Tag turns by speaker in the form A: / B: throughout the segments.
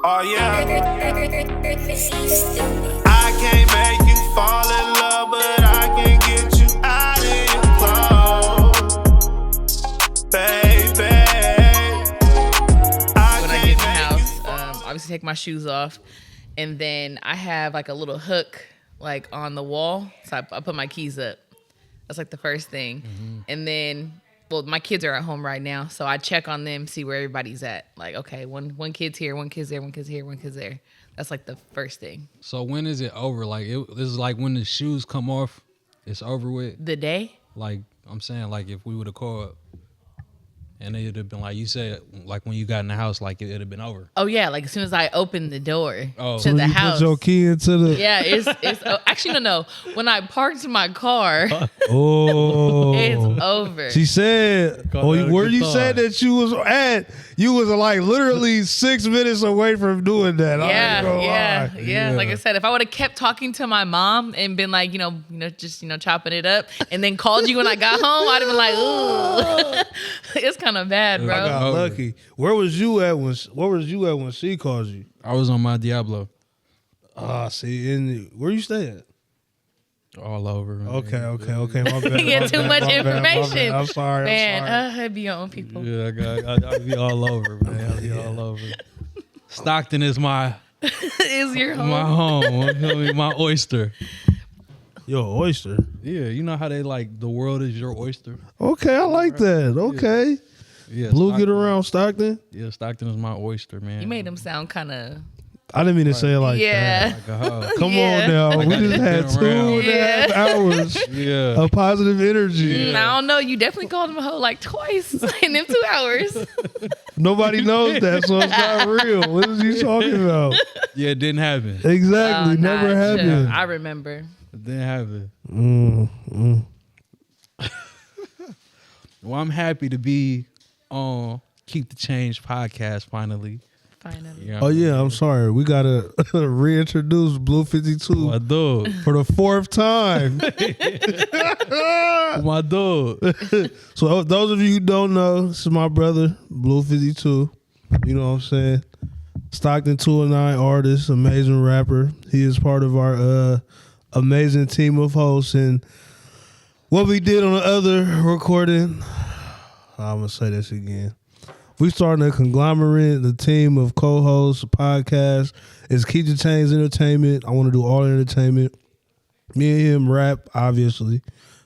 A: Oh yeah. I can't make you fall in love, but I can get you out of your clothes, baby.
B: When I get in the house, obviously take my shoes off, and then I have like a little hook like on the wall, so I put my keys up. That's like the first thing, and then. Well, my kids are at home right now, so I check on them, see where everybody's at. Like, okay, one kid's here, one kid's there, one kid's here, one kid's there. That's like the first thing.
C: So when is it over? Like, this is like when the shoes come off, it's over with?
B: The day?
C: Like, I'm saying, like, if we would have called and it would have been like, you said, like, when you got in the house, like, it would have been over.
B: Oh, yeah, like as soon as I opened the door to
D: so
B: the
D: you
B: house.
D: Put your key into the...
B: Yeah, it's actually, no. When I parked my car,
D: Oh.
B: it's over.
D: She said, where you said that you was at, you was like literally 6 minutes away from doing that.
B: Yeah. Like I said, if I would have kept talking to my mom and been like, just chopping it up, and then called you when I got home, I'd have been like, ooh, it's kind of bad, bro.
D: I got lucky. Where was you at when she called you?
C: I was on my Diablo.
D: See, where you stay at?
C: All over.
D: Okay. My bad.
B: You get too much information.
D: I'm sorry.
B: I'd be your own people.
C: Yeah, I'll be all over, man. I'll be all over. Stockton is my
B: Is your home?
C: my home. My oyster.
D: Yo, oyster.
C: Yeah, you know how they like the world is your oyster.
D: Okay, I like that. Okay.
C: Yeah,
D: Blue
C: Stockton.
D: get around Stockton.
C: Yeah, Stockton is my oyster, man.
B: You made him sound kind of.
D: I didn't mean to say it like
B: Yeah.
C: Like a hug.
D: Come
B: Yeah.
D: on now.
C: Like
D: We
C: I
D: just had
C: just been around.
D: 2.5 hours
C: Yeah.
D: of positive energy.
B: I don't know. You definitely called him a hoe like twice in them 2 hours.
D: Nobody knows that, so it's not real. What is you talking about?
C: Yeah, it didn't happen.
D: Exactly. Never
B: Nah,
D: happened.
B: I remember.
C: It didn't happen. Well, I'm happy to be on Keep the Change podcast finally.
B: Finally.
C: You know
D: Oh, yeah, I'm sorry. We got to reintroduce Blue 52
C: My dog.
D: for the 4th time.
C: My dog.
D: So those of you who don't know, this is my brother, Blue 52. You know what I'm saying? Stockton 209 artist, amazing rapper. He is part of our amazing team of hosts. And what we did on the other recording, I'm going to say this again. We started a conglomerate, the team of co-hosts, a podcast. It's Keep the Change Entertainment. I want to do all entertainment. Me and him rap, obviously.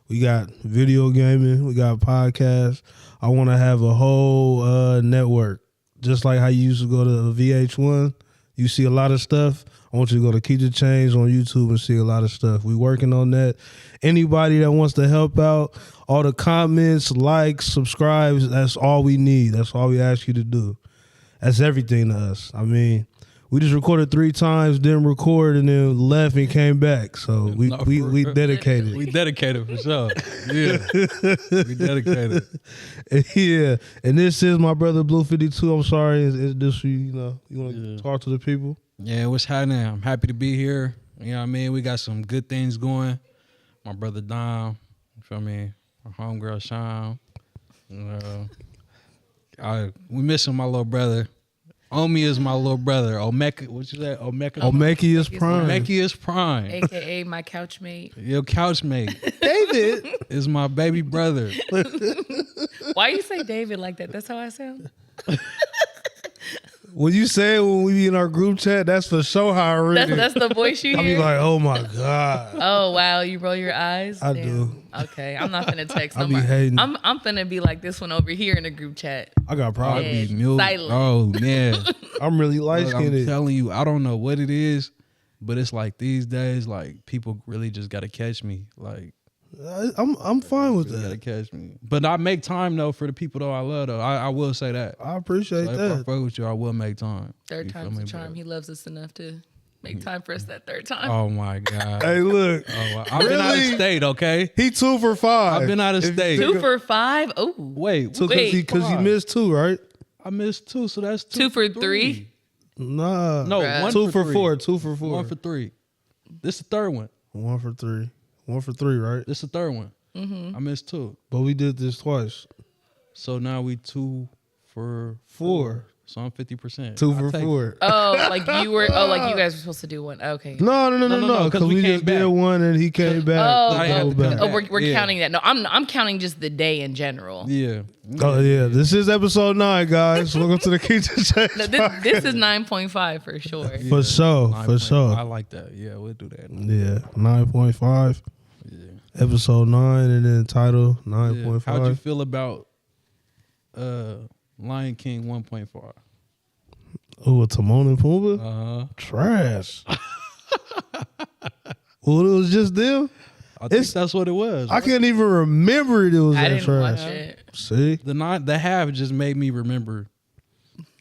D: We got video gaming. We got podcasts. I want to have a whole network. Just like how you used to go to VH1. You see a lot of stuff. I want you to go to Keep the Change on YouTube and see a lot of stuff. We working on that. Anybody that wants to help out, all the comments, likes, subscribes, that's all we need. That's all we ask you to do. That's everything to us. I mean, we just recorded 3 times, didn't record, and then left and came back. So we dedicated.
C: We dedicated for sure. Yeah. We dedicated.
D: Yeah. And this is my brother Blue 52. I'm sorry. Is this you want to talk to the people?
C: Yeah, what's happening? I'm happy to be here. You know what I mean? We got some good things going. My brother Dom, you feel me? My homegirl Sean. We missing my little brother. Omi is my little brother. Omeka, what you say?
D: Omeki is prime.
C: Omeki is prime.
B: AKA my couchmate.
C: Your couchmate.
D: David
C: is my baby brother.
B: Why you say David like that? That's how I sound?
D: When you say it when we be in our group chat, that's for sure how I read it.
B: That's the voice you
D: I
B: hear?
D: be like, oh my God.
B: Oh, wow. You roll your eyes?
D: I
B: Damn.
D: do.
B: Okay. I'm not finna text
D: I
B: no
D: be
B: more.
D: hating.
B: I'm finna be like this one over here in the group chat.
D: I got problems.
B: Yeah.
C: Be mute.
B: Silent.
C: Oh, man.
D: I'm really
C: Look, I'm
D: light-skinned.
C: telling you, I don't know what it is, but it's like these days, like people really just gotta catch me. Like
D: I'm fine with
C: really gotta
D: that.
C: catch me. But I make time though for the people though I love though. I will say that.
D: I appreciate
C: So if I
D: that.
C: fuck with you, I will make time.
B: Third
C: You feel
B: time's
C: me,
B: the charm.
C: bro?
B: He loves us enough to make time for us that third time.
C: Oh my God.
D: Hey, look.
C: Oh, wow. I've been out of
D: Really?
C: state, okay?
D: He 2 for 5.
C: I've been out of
D: If you
C: state.
D: think
B: 2 for 5? Oh.
C: Wait,
B: Wait.
D: Because you missed 2, right?
C: I missed 2, so that's
B: 2 for 3?
D: Nah.
C: No,
B: Bruh.
C: 1
D: 2
C: for
D: for
C: 3.
D: 4. 2 for 4.
C: 1 for 3. This is the third one.
D: 1 for 3. 1 for 3, right?
C: This is the third one.
B: Mm-hmm.
C: I missed 2.
D: But we did this twice.
C: So now we 2 for
D: 4.
C: So I'm 50%.
D: 2 for 4.
B: Like you guys were supposed to do one. Okay.
D: No. Because we just did one and he came back.
B: We're counting that. No, I'm counting just the day in general.
C: Yeah.
D: Oh yeah, this is episode 9, guys. Welcome to the Keep the Change.
B: No, this is 9.5 for sure.
D: For sure.
C: I like that. Yeah, we'll do that.
D: Yeah, 9.5.
C: Yeah.
D: Episode 9 and then title 9.5.
C: How'd you feel about Lion King 1.5?
D: Oh, with Timon and Pumbaa? Trash. Well, it was just them?
C: I think that's what it was.
D: I can't even remember it. It was
B: I
D: that
B: didn't
D: trash.
B: watch it.
D: See?
C: The half just made me remember.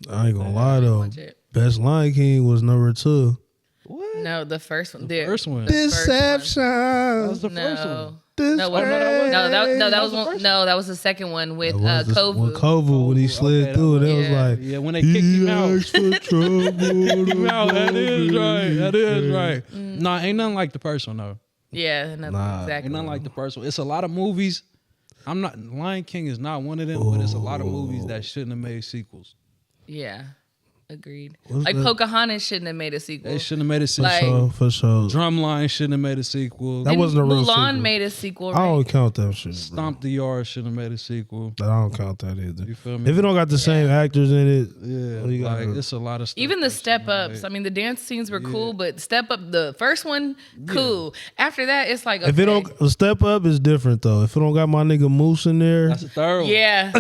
D: I ain't gonna lie though.
B: watch it.
D: Best Lion King was number 2.
C: What?
B: No, the first one.
C: The first one.
D: Deception.
C: That was the first one.
B: That was the second one with Kovu.
D: When Kovu, when he slid through, it was like,
C: yeah, when they kicked him out.
D: asked for trouble.
C: That is right. That is right. Nah, ain't nothing like the first one though.
B: Yeah, exactly.
C: Ain't nothing like the first one. It's a lot of movies. Lion King is not one of them, but it's a lot of movies that shouldn't have made sequels.
B: Yeah, agreed.
D: What's
B: like
D: that?
B: Pocahontas shouldn't have made a sequel.
C: They shouldn't have made a sequel.
B: Like-
D: For sure.
C: Drumline shouldn't have made a sequel.
D: That wasn't a real
B: Mulan
D: sequel.
B: made a sequel,
D: I
B: right?
D: don't count that shit, bro.
C: Stomp the Yard shouldn't have made a sequel.
D: I don't count that either.
C: You feel me?
D: If it don't got the same actors in it,
C: Yeah,
D: you
C: like
D: gotta-
C: it's a lot of stuff.
B: Even the
C: that shouldn't
B: step
C: have
B: ups.
C: made-
B: I mean, the dance scenes were cool, but step up, the first one, cool. After that, it's like, okay.
D: if it don't Step Up is different though. If it don't got my nigga Moose in there,
C: That's the third one.
B: Yeah.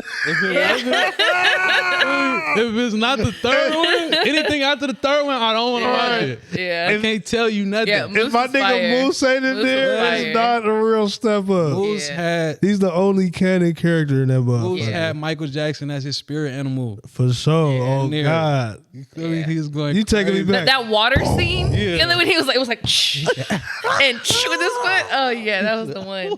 C: If it's not the third one, anything after the third one, I don't want to watch it.
B: Yeah.
C: I can't tell you nothing.
B: Yeah,
D: if my
B: Moose is
D: nigga
B: fire.
D: Moose ain't in
B: Moose is
D: there,
B: fire.
D: it's not a real Step Up.
C: Moose
B: Yeah.
C: had
D: He's the only canon character in that
C: Moose
D: motherfucker.
C: had Michael Jackson as his spirit animal.
D: For sure.
B: Yeah.
D: Oh
C: Near.
D: God.
C: You feel me? He was going.
D: You taking me
C: crazy.
D: back.
B: That water scene,
C: Yeah.
B: and then when he was like, it was like, shh, and shh with his foot. Oh yeah, that was the one.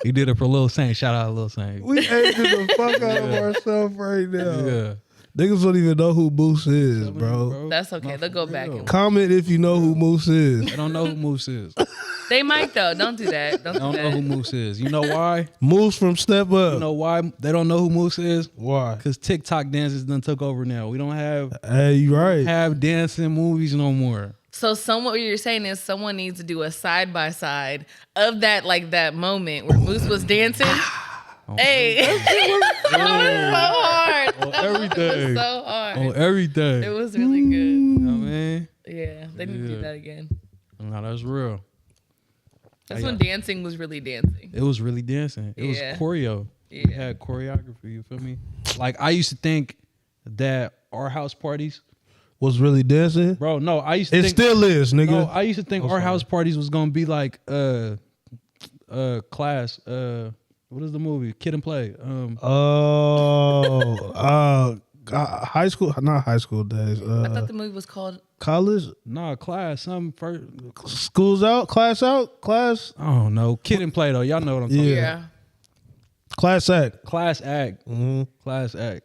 C: He did it for Lil Saint. Shout out Lil Saint.
D: We aging the fuck out of ourselves right now.
C: Yeah.
D: Niggas don't even know who Moose is, bro.
B: That's okay. They'll go back. And
D: Comment if you know who Moose is.
C: They don't know who Moose is.
B: they might though. Don't do that. Don't
C: They don't
B: do
C: know who
B: that.
C: Moose is. You know why?
D: Moose from Step Up.
C: You know why they don't know who Moose is?
D: Why?
C: Because TikTok dances done took over now. We don't
D: Hey, you right.
C: have dancing movies no more.
B: So what you're saying is someone needs to do a side by side of that, like that moment where Moose was dancing. Hey, that was so hard.
C: On
B: That
C: everything.
B: was so hard.
C: On everything.
B: It was really good.
C: You know what I mean?
B: Yeah, they need to do that again.
C: No, that's real.
B: That's when dancing was really dancing.
C: It was really dancing. It was
B: Yeah.
C: choreo.
B: Yeah.
C: It had choreography. You feel me? Like I used to think that our house parties,
D: Was really dancing?
C: bro. No, I used to
D: It
C: think.
D: still is, nigga.
C: No, I used to think our
D: sorry.
C: house parties was gonna be like class. What is the movie? Kid and Play.
D: High school, not high school days.
B: I thought the movie was called.
D: College,
C: Nah, class. Some first.
D: school's out, class out, class,
C: I don't know. Kid and Play though. Y'all know what I'm talking
D: Yeah.
B: Yeah.
D: class act.
C: about. Class act.
D: Mm-hmm.
C: Class act.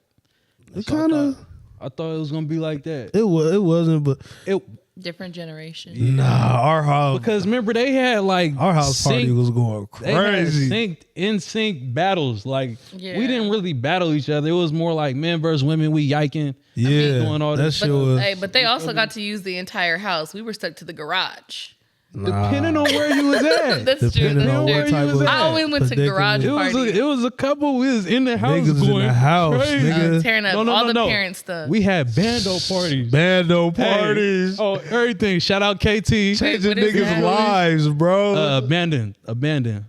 D: It
C: So
D: kind of,
C: I thought it was gonna be like that.
D: it wasn't, but
C: It
B: Different generation.
D: nah, our house,
C: because remember they had like
D: our house party
C: sync-
D: was going
C: They had
D: crazy.
C: in sync battles. Like
B: Yeah.
C: we didn't really battle each other. It was more like men versus women. We yiking.
D: Yeah,
C: doing all
D: that
C: this.
D: shit was.
B: But they also got to use the entire house. We were stuck to the garage.
C: Depending on where you was at.
B: That's true.
D: Depending on
B: That's
D: what
B: true.
D: type of
B: I always went to garage
D: predicament.
C: It was
B: parties.
C: a couple. We was in the house
D: Niggas
C: going
D: in the house,
C: crazy.
D: nigga.
B: Tearing up all the parent stuff.
C: We had bando parties.
D: Bando
C: Hey,
D: parties,
C: oh, everything. Shout out KT.
D: changing
B: what is
D: niggas'
B: that?
D: lives, bro.
C: Abandoned.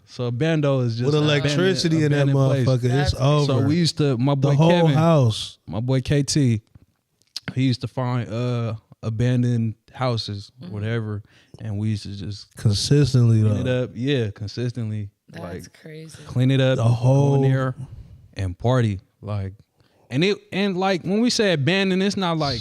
C: So bando is just
D: With electricity in that
C: abandoned place.
D: motherfucker, it's
B: That's-
D: over.
C: So we used to. My boy
D: the whole
C: Kevin.
D: house.
C: My boy KT, he used to find abandoned houses, whatever, and we used to just
D: Consistently
C: clean it
D: though.
C: up. Yeah, consistently.
B: That's
C: like
B: crazy.
C: clean it up,
D: The whole-
C: go in there and party. Like and like when we say abandoned, it's not like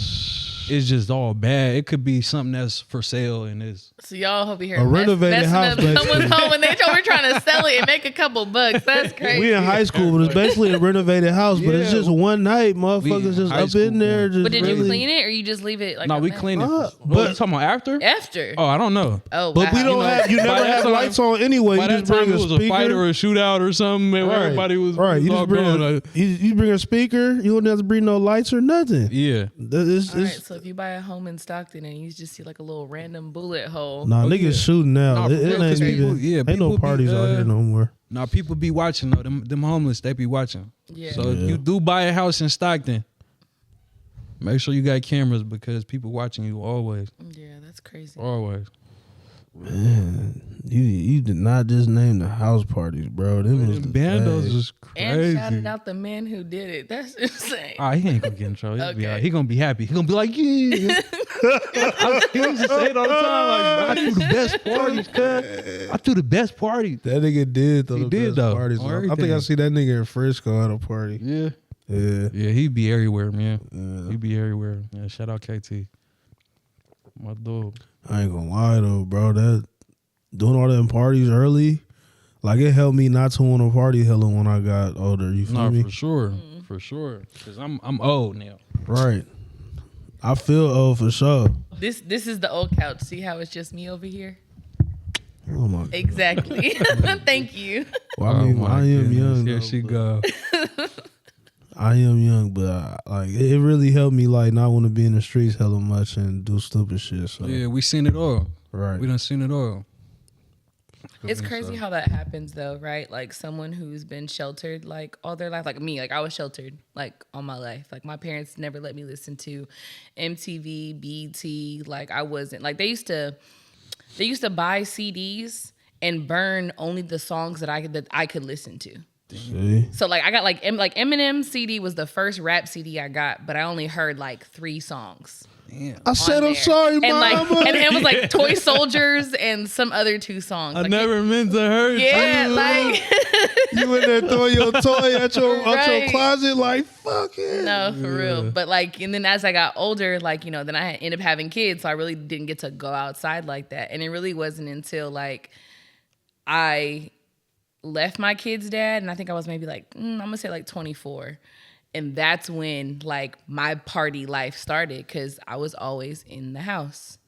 C: it's just all bad. It could be something that's for sale and it's
B: So y'all hope you hear
D: A renovated house,
B: up someone's
D: basically.
B: home and we're trying to sell it and make a couple bucks. That's crazy.
D: We in high school, but it's basically a renovated house. But it's
C: Yeah.
D: just one night,
C: We
D: motherfuckers
C: in
D: just
C: high
D: up
C: school
D: in there.
C: boy.
D: Just
B: But did you
D: really-
B: clean it or you just leave it like
C: no,
B: a
C: we
B: mess?
C: clean it.
D: but-
C: But you talking about after?
B: After.
C: Oh, I don't know.
B: Oh,
D: But
B: wow.
D: we don't have. You
C: by
D: never
C: that
D: have
C: time-
D: lights on anyway.
C: By
D: You
C: that
D: just bring
C: time, it
D: a
C: was a fight or
D: speaker.
C: a shootout or something, and
D: Right.
C: everybody was
D: right. You
C: all
D: just bring
C: gone.
D: you bring a speaker. You don't have to bring no lights or nothing.
C: Yeah.
D: It's,
B: All right, so if you buy a home in Stockton and you just see like a little random bullet hole.
D: nah,
C: Oh,
D: niggas
C: yeah.
D: shooting now.
C: Nah,
D: it
C: for real,
D: ain't
C: 'cause
D: even.
C: people- yeah,
D: ain't no
C: people be,
D: parties out here no more.
C: Now people be watching though. Them homeless, they be watching.
B: Yeah.
C: So if you do buy a house in Stockton, make sure you got cameras because people watching you always.
B: Yeah, that's crazy.
C: Always.
D: Man, you did not just name the house parties, bro. Them was the
C: Bandos
D: days.
C: is
B: And
C: crazy.
B: shouted out the man who did it. That's insane.
C: Ah, he ain't gonna get in trouble. He'll be
B: Okay.
C: all right. He gonna be happy. He gonna be like, yeah. He used to say it all the time. Like, I threw the best parties, cuz. I threw the best parties.
D: That nigga did throw
C: He
D: the
C: did,
D: best
C: though,
D: parties.
C: on
D: I think I
C: everything.
D: see that nigga in Frisco at a party.
C: Yeah.
D: Yeah.
C: Yeah, he be everywhere, man.
D: Yeah.
C: He be everywhere. Yeah, shout out KT. My dog.
D: I ain't gonna lie though, bro. That doing all them parties early, like it helped me not to want to party hella when I got older. You feel
C: No,
D: me?
C: for sure. For sure. Cause I'm old now.
D: Right. I feel old for sure.
B: This is the old couch. See how it's just me over here?
D: Oh my god.
B: Exactly. Thank you.
D: Well, I mean,
C: my
D: I am
C: goodness.
D: young.
C: Here
D: though,
C: she
D: but-
C: go.
D: I am young, but like it really helped me like not want to be in the streets hella much and do stupid shit. So
C: Yeah, we seen it all.
D: right.
C: We done seen it all.
B: It's crazy how that happens though, right? Like someone who's been sheltered like all their life, like me, like I was sheltered like all my life. Like my parents never let me listen to MTV, BET. Like I wasn't like they used to buy CDs and burn only the songs that I could listen to.
D: See?
B: So like I got like Eminem CD was the first rap CD I got, but I only heard like 3 songs.
C: Damn.
D: I said I'm
B: there.
D: sorry,
B: And like
D: mama.
B: and it was like Toy Soldiers and some other 2 songs.
C: I
B: Like,
C: never meant to hurt
B: Yeah,
C: you.
B: like
D: You in there throwing your toy at your
B: Right.
D: closet like fuck it.
B: no, for real. But like, and then as I got older, like, you know, then I ended up having kids, so I really didn't get to go outside like that. And it really wasn't until like I left my kid's dad, and I think I was maybe like, I'm gonna say like 24. And that's when like my party life started because I was always in the house.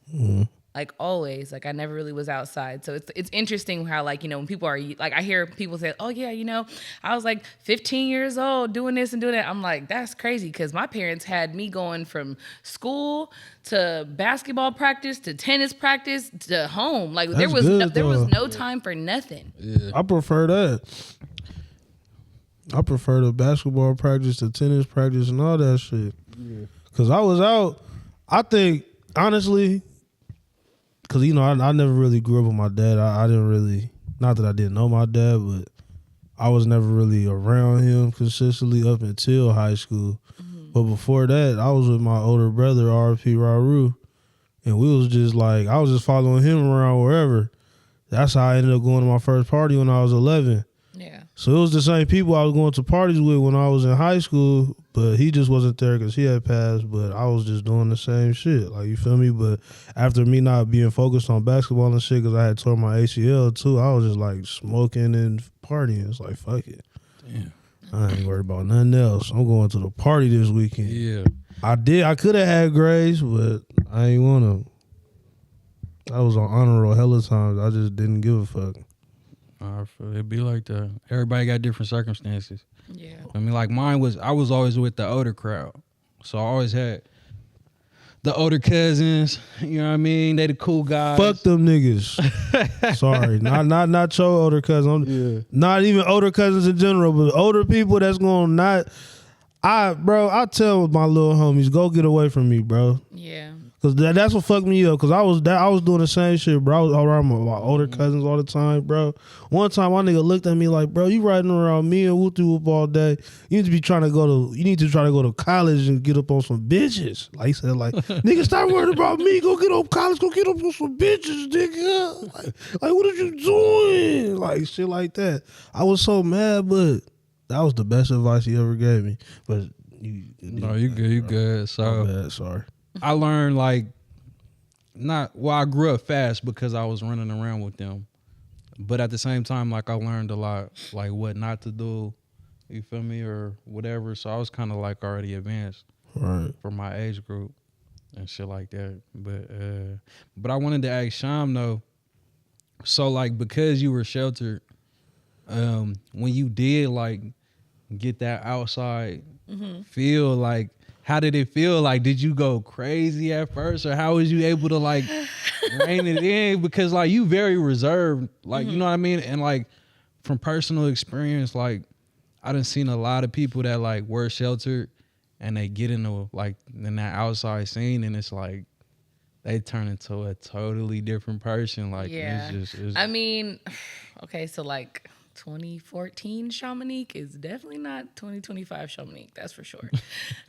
B: Like always, like I never really was outside. So it's interesting how like, you know, when people are like, I hear people say, oh yeah, you know, I was like 15 years old doing this and doing that. I'm like, that's crazy. Cause my parents had me going from school to basketball practice, to tennis practice, to home. Like
D: That's good,
B: there was
D: though.
B: no time for nothing.
D: I prefer that. I prefer the basketball practice, the tennis practice, and all that shit. Cause I was out. I think honestly, cause you know I never really grew up with my dad. I didn't really, not that I didn't know my dad, but I was never really around him consistently up until high school. But before that, I was with my older brother, RP Raru, and we was just like I was just following him around wherever. That's how I ended up going to my first party when I was 11.
B: Yeah.
D: So it was the same people I was going to parties with when I was in high school, but he just wasn't there because he had passed, but I was just doing the same shit. Like, you feel me? But after me not being focused on basketball and shit because I had torn my ACL too, I was just like smoking and partying. It's like, fuck it.
C: Damn.
D: I ain't worried about nothing else. I'm going to the party this weekend.
C: Yeah.
D: I could have had grades, but I ain't want to. I was on honor roll hella times. I just didn't give a fuck.
C: I feel it be like that. Everybody got different circumstances.
B: Yeah.
C: I mean, like mine was, I was always with the older crowd. So I always had the older cousins, you know what I mean? They the cool guys.
D: Fuck them niggas. Sorry, not your older cousins. Not even older cousins in general, but older people that's gonna not. I tell my little homies, go get away from me, bro.
B: Yeah.
D: Cause that's what fucked me up. Cause I was doing the same shit, bro. I was around my older cousins all the time, bro. One time, my nigga looked at me like, bro, you riding around me and whoop whoop all day. You need to try to go to college and get up on some bitches. Like he said, like nigga, stop worrying about me. Go get up college. Go get up on some bitches, nigga. Like what are you doing? Like shit like that. I was so mad, but that was the best advice he ever gave me. But
C: No, you good, you good.
D: my
C: So
D: bad, sorry.
C: I learned like I grew up fast because I was running around with them. But at the same time, like I learned a lot, like what not to do, you feel me, or whatever. So I was kind of like already advanced for my age group and shit like that. But I wanted to ask Sham though, so like because you were sheltered, when you did like get that outside feel, like how did it feel? Like did you go crazy at first, or how was you able to like rein it in? Because like you very reserved, like you know what I mean? And like from personal experience, like I done seen a lot of people that like were sheltered and they get into like in that outside scene and it's like they turn into a totally different person. Like it's
B: I mean, okay, so like 2014 Shamanique is definitely not 2025 Shamanique, that's for sure.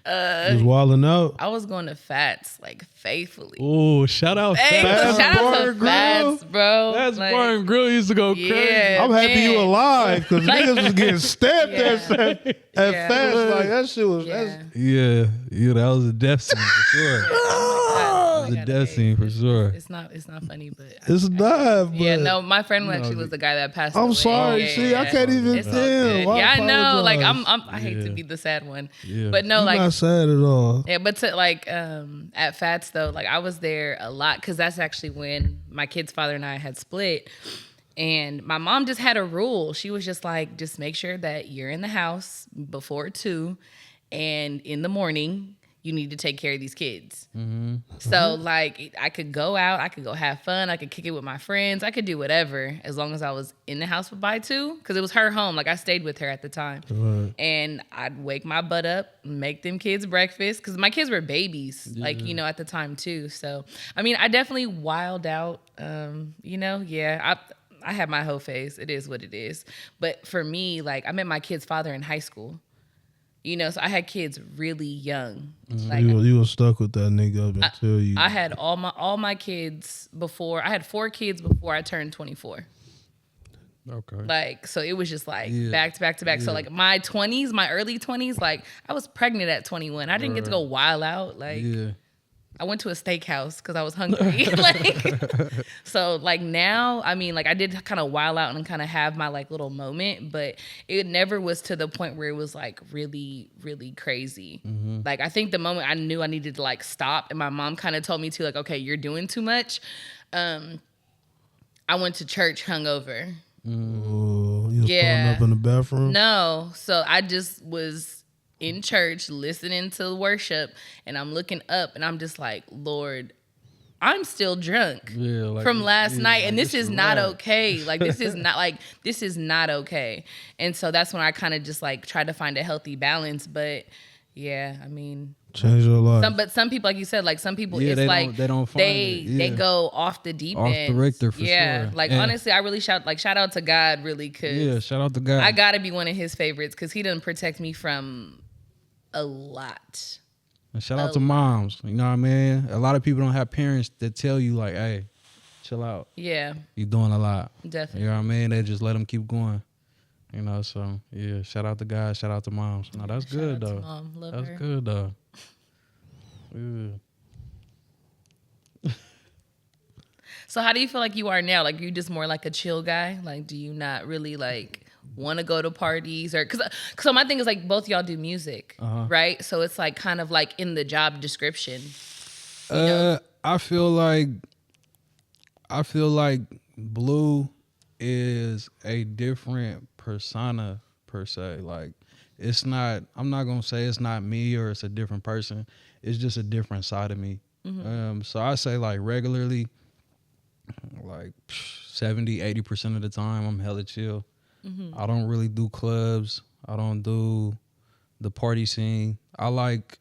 D: Was wilding out.
B: I was going to Fats like faithfully.
C: oh, shout out
B: Shout out to Fats, bro.
C: That's
B: like,
C: Bar and Grill used to go crazy.
B: yeah,
D: I'm happy
B: man.
D: you alive because niggas was getting stabbed at
B: Yeah.
D: fast. Like that shit was.
B: Yeah.
C: Yeah, that was a death scene for sure. That was a death scene for sure.
B: It's not funny, but
D: It's not. But
B: yeah, no, my friend actually was the guy that passed away.
D: I'm sorry.
B: Yeah,
D: See,
B: yeah,
D: I can't even
B: it's all
D: damn.
B: good.
D: Why
B: Yeah, I know. Like
D: apologize?
B: I hate to be the sad one,
C: Yeah.
B: but no,
D: You're
B: like
D: not sad at all.
B: yeah, but to like at Fats though, like I was there a lot because that's actually when my kid's father and I had split. And my mom just had a rule. She was just like, just make sure that you're in the house before 2, and in the morning you need to take care of these kids. So like I could go out, I could go have fun, I could kick it with my friends, I could do whatever as long as I was in the house by 2, because it was her home. Like I stayed with her at the time. And I'd wake my butt up, make them kids breakfast, because my kids were babies, like, you know, at the time too. So, I mean, I definitely wild out, you know, I had my whole phase. It is what it is. But for me, like I met my kid's father in high school. You know, so I had kids really young. Like
D: You were stuck with that nigga up until you.
B: I had all my kids before. I had 4 kids before I turned 24.
C: Okay.
B: Like, so it was just like back to back to back. So like my 20s, my early 20s, like I was pregnant at 21. I didn't get to go wild out. Like I went to a steakhouse because I was hungry. Like, so like now, I mean, like I did kind of wild out and kind of have my like little moment, but it never was to the point where it was like really, really crazy. Like I think the moment I knew I needed to like stop, and my mom kind of told me to like, okay, you're doing too much. I went to church hungover.
D: You was pulling up in the bathroom.
B: No, so I just was in church listening to worship, and I'm looking up and I'm just like, Lord, I'm still drunk from last night, and this is not okay. Like this is not okay. And so that's when I kind of just like tried to find a healthy balance. But yeah, I mean,
D: change your life.
B: Some people, like you said, like some people, it's
C: they
B: like
C: don't find it.
B: they go off the deep end,
C: off the Richter for
B: sure.
C: sure.
B: Like
C: And
B: honestly, I really shout out to God, really, cause
C: shout out to God.
B: I gotta be one of His favorites, cause He doesn't protect me from a lot.
C: And shout out to moms. You know what I mean? A lot of people don't have parents that tell you like, hey, chill out.
B: Yeah,
C: You're doing a lot.
B: definitely.
C: You know what I mean? They just let them keep going. You know, so yeah, shout out to God, shout out to moms. No, that's good
B: Shout out to
C: though.
B: Mom. Love
C: That's
B: her.
C: good though. Yeah.
B: So how do you feel like you are now? Like, are you just more like a chill guy? Like, do you not really like want to go to parties, or so my thing is like both y'all do music, right? So it's like kind of like in the job description.
C: I feel like Blue is a different persona per se. Like I'm not gonna say it's not me or it's a different person. It's just a different side of me. So I say like regularly, like 70-80% of the time I'm hella chill. I don't really do clubs. I don't do the party scene. I like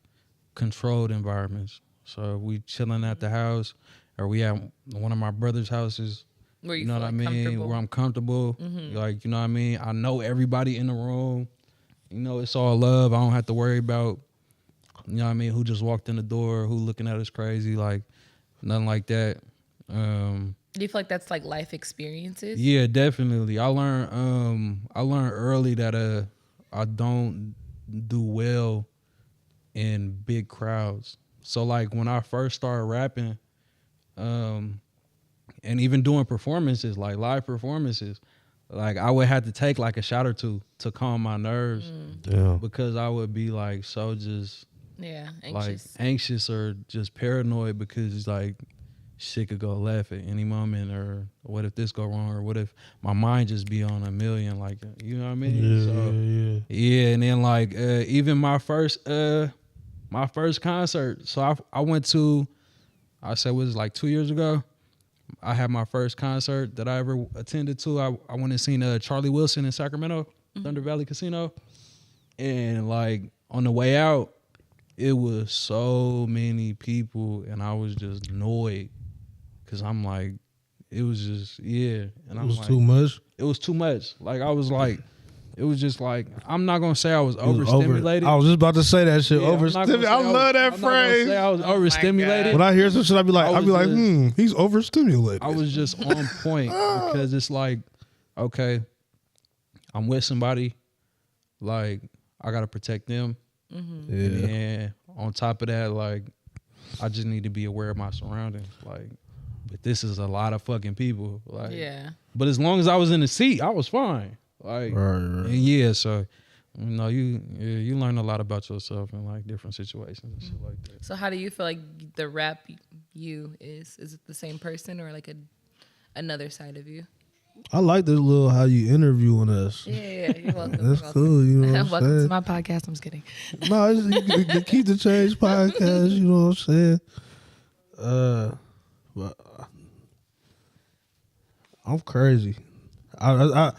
C: controlled environments. So if we chilling at the house, or we at one of my brother's houses,
B: Where
C: you know what I mean? Where I'm comfortable. Like, you know what I mean? I know everybody in the room. You know, it's all love. I don't have to worry about, you know what I mean, who just walked in the door, who looking at us crazy, like nothing like that.
B: Do you feel like that's like life experiences?
C: Yeah, definitely. I learned early that I don't do well in big crowds. So like when I first started rapping, and even doing performances, like live performances, like I would have to take like a shot or two to calm my nerves because I would be like so just anxious or just paranoid because like shit could go left at any moment, or what if this go wrong, or what if my mind just be on a million, like, you know what I mean? Yeah. And then like even my first concert, so I went to, I said it was like 2 years ago. I had my first concert that I ever attended to. I went and seen Charlie Wilson in Sacramento, Thunder Valley Casino. And like on the way out, it was so many people and I was just annoyed because I'm like, it was just, and
D: it was like, too much?
C: It was too much. Like I was like, it was just like, I'm not gonna say I was overstimulated.
D: I was just about to say that shit. Overstimulated. I love that phrase.
C: I was overstimulated.
D: When I hear some shit, I'd be like, he's overstimulated.
C: I was just on point because it's like, okay, I'm with somebody, like I gotta protect them. And on top of that, like I just need to be aware of my surroundings. Like, but this is a lot of fucking people. Like, but as long as I was in the seat, I was fine. Like, and so you know, you learn a lot about yourself in like different situations and shit like that.
B: So how do you feel like the rap you is it the same person or like another side of you?
D: I like this little how you interviewing us.
B: Yeah, you're welcome.
D: That's cool. You know what I'm
B: welcome
D: saying?
B: to my podcast. I'm just kidding.
D: No, it's the Keep the Change podcast. You know what I'm saying? But I'm crazy.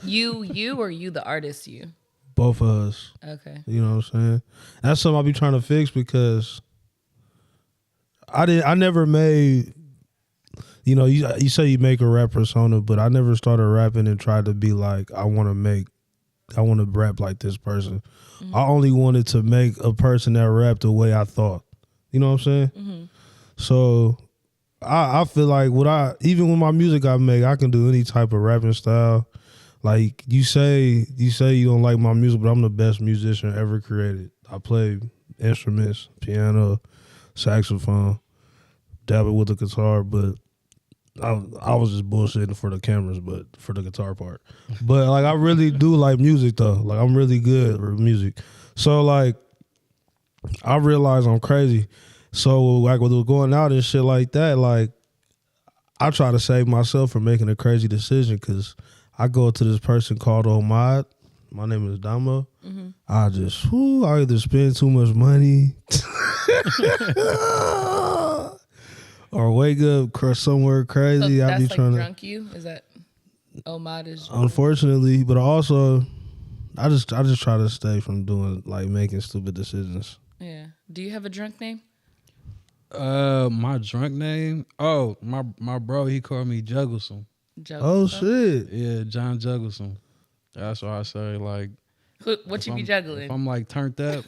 B: You or you the artist you?
D: Both of us.
B: Okay.
D: You know what I'm saying? That's something I be trying to fix because I never made, you know, you say you make a rap persona, but I never started rapping and tried to be like, I want to rap like this person. I only wanted to make a person that rapped the way I thought. You know what I'm saying? So I feel like even with my music I make, I can do any type of rapping style. Like you say you don't like my music, but I'm the best musician ever created. I play instruments, piano, saxophone, dabble with the guitar, but I was just bullshitting for the cameras, but for the guitar part. But like I really do like music though. Like I'm really good with music. So like I realized I'm crazy. So like with going out and shit like that, like I try to save myself from making a crazy decision because I go to this person called Omad. My name is Domo. I either spend too much money or wake up somewhere crazy.
B: So
D: I be trying to
B: drunk you? Is that Omad is?
D: Unfortunately, but also I just try to stay from doing like making stupid decisions.
B: Yeah. Do you have a drunk name?
C: My drunk name? Oh, my bro, he called me Jugglesome.
D: Oh shit!
C: Yeah, John Jugglesome. That's why I say like.
B: What you be juggling?
C: If I'm like turned up.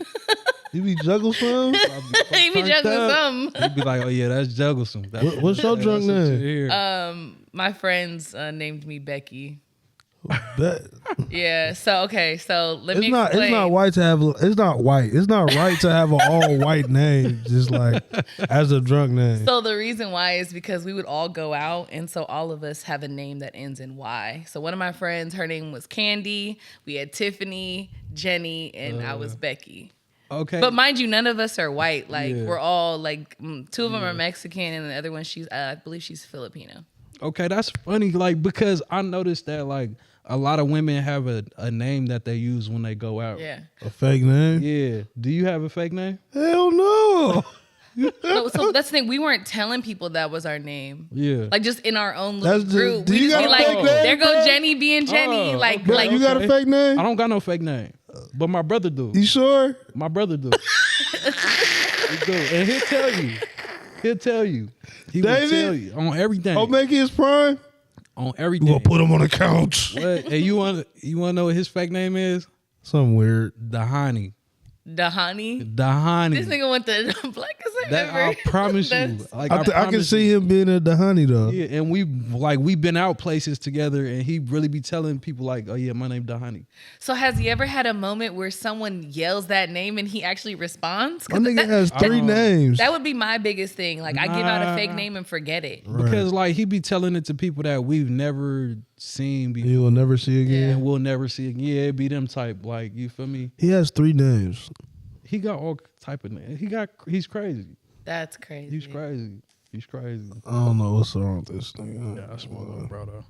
D: You be juggle some?
B: You be juggling something.
C: You'd be like, oh yeah, that's Jugglesome.
D: What's your drunk name?
B: My friends named me Becky.
D: Bet.
B: Yeah. So okay. So let me
D: explain. It's not white to have. It's not white. It's not right to have an all white name, just like as a drunk name.
B: So the reason why is because we would all go out, and so all of us have a name that ends in Y. So one of my friends, her name was Candy. We had Tiffany, Jenny, and I was Becky.
C: Okay.
B: But mind you, none of us are white. Like we're all like two of them are Mexican, and the other one I believe she's Filipino.
C: Okay, that's funny. Like because I noticed that like a lot of women have a name that they use when they go out.
B: Yeah.
D: A fake name?
C: Yeah. Do you have a fake name?
D: Hell no.
B: No, so that's the thing. We weren't telling people that was our name.
C: Yeah.
B: Like just in our own little group.
D: Do
B: We
D: you
B: just
D: got
B: be
D: a
B: like,
D: fake name,
B: there go
D: bro?
B: Jenny being Jenny. Like
D: you got a fake name?
C: I don't got no fake name. But my brother do.
D: You sure?
C: My brother do. He do. And he'll tell you. He will tell you on everything.
D: Oh, make his prime?
C: On everything.
D: You gonna put him on the couch.
C: What? Hey, you want to know what his fake name is?
D: Something weird.
C: Dahani.
B: Dahani.
C: Dahani.
B: This nigga went the blackest I've
C: That
B: ever.
C: I promise you.
B: That's-
C: Like
D: I can
C: promise
D: see
C: you.
D: him being a Dahani though.
C: Yeah, and we've been out places together, and he really be telling people like, "Oh yeah, my name Dahani."
B: So has he ever had a moment where someone yells that name and he actually responds?
D: My
B: 'Cause
D: nigga
B: that,
D: has 3 names.
B: that would be my biggest thing. Like I give out a fake
C: Nah.
B: name and forget it.
C: Because like he be telling it to people that we've never seen before
D: You will never see again.
C: and we'll never see again. Yeah, it be them type. Like you feel me?
D: He has 3 names.
C: He got all type of names. He's crazy.
B: That's crazy.
C: He's crazy. He's crazy.
D: I don't know what's wrong with this thing.
C: Yeah, I smoke up, bro. Though.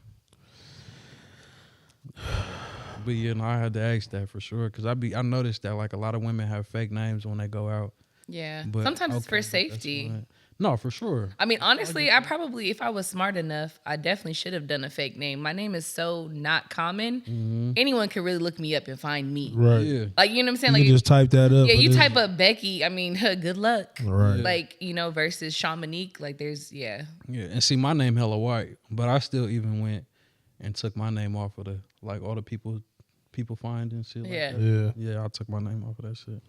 C: But yeah, no, I had to ask that for sure because I noticed that like a lot of women have fake names when they go out.
B: Yeah.
C: But
B: Sometimes it's for
C: okay, that's
B: safety.
C: fine. No, for sure.
B: I mean, honestly, I probably, if I was smart enough, I definitely should have done a fake name. My name is so not common. Anyone could really look me up and find me.
D: Right.
C: Yeah.
B: Like, you know what I'm saying?
D: You
B: Like,
D: can just type that up.
B: yeah,
D: but
B: you
D: it's-
B: type up Becky. I mean, good luck.
D: Right.
B: Like, you know, versus Shamanique. Like, there's, yeah.
C: Yeah, and see, my name hella white, but I still even went and took my name off of the like all the people find and shit. Like
B: Yeah.
C: that.
D: Yeah.
C: Yeah, I took my name off of that shit.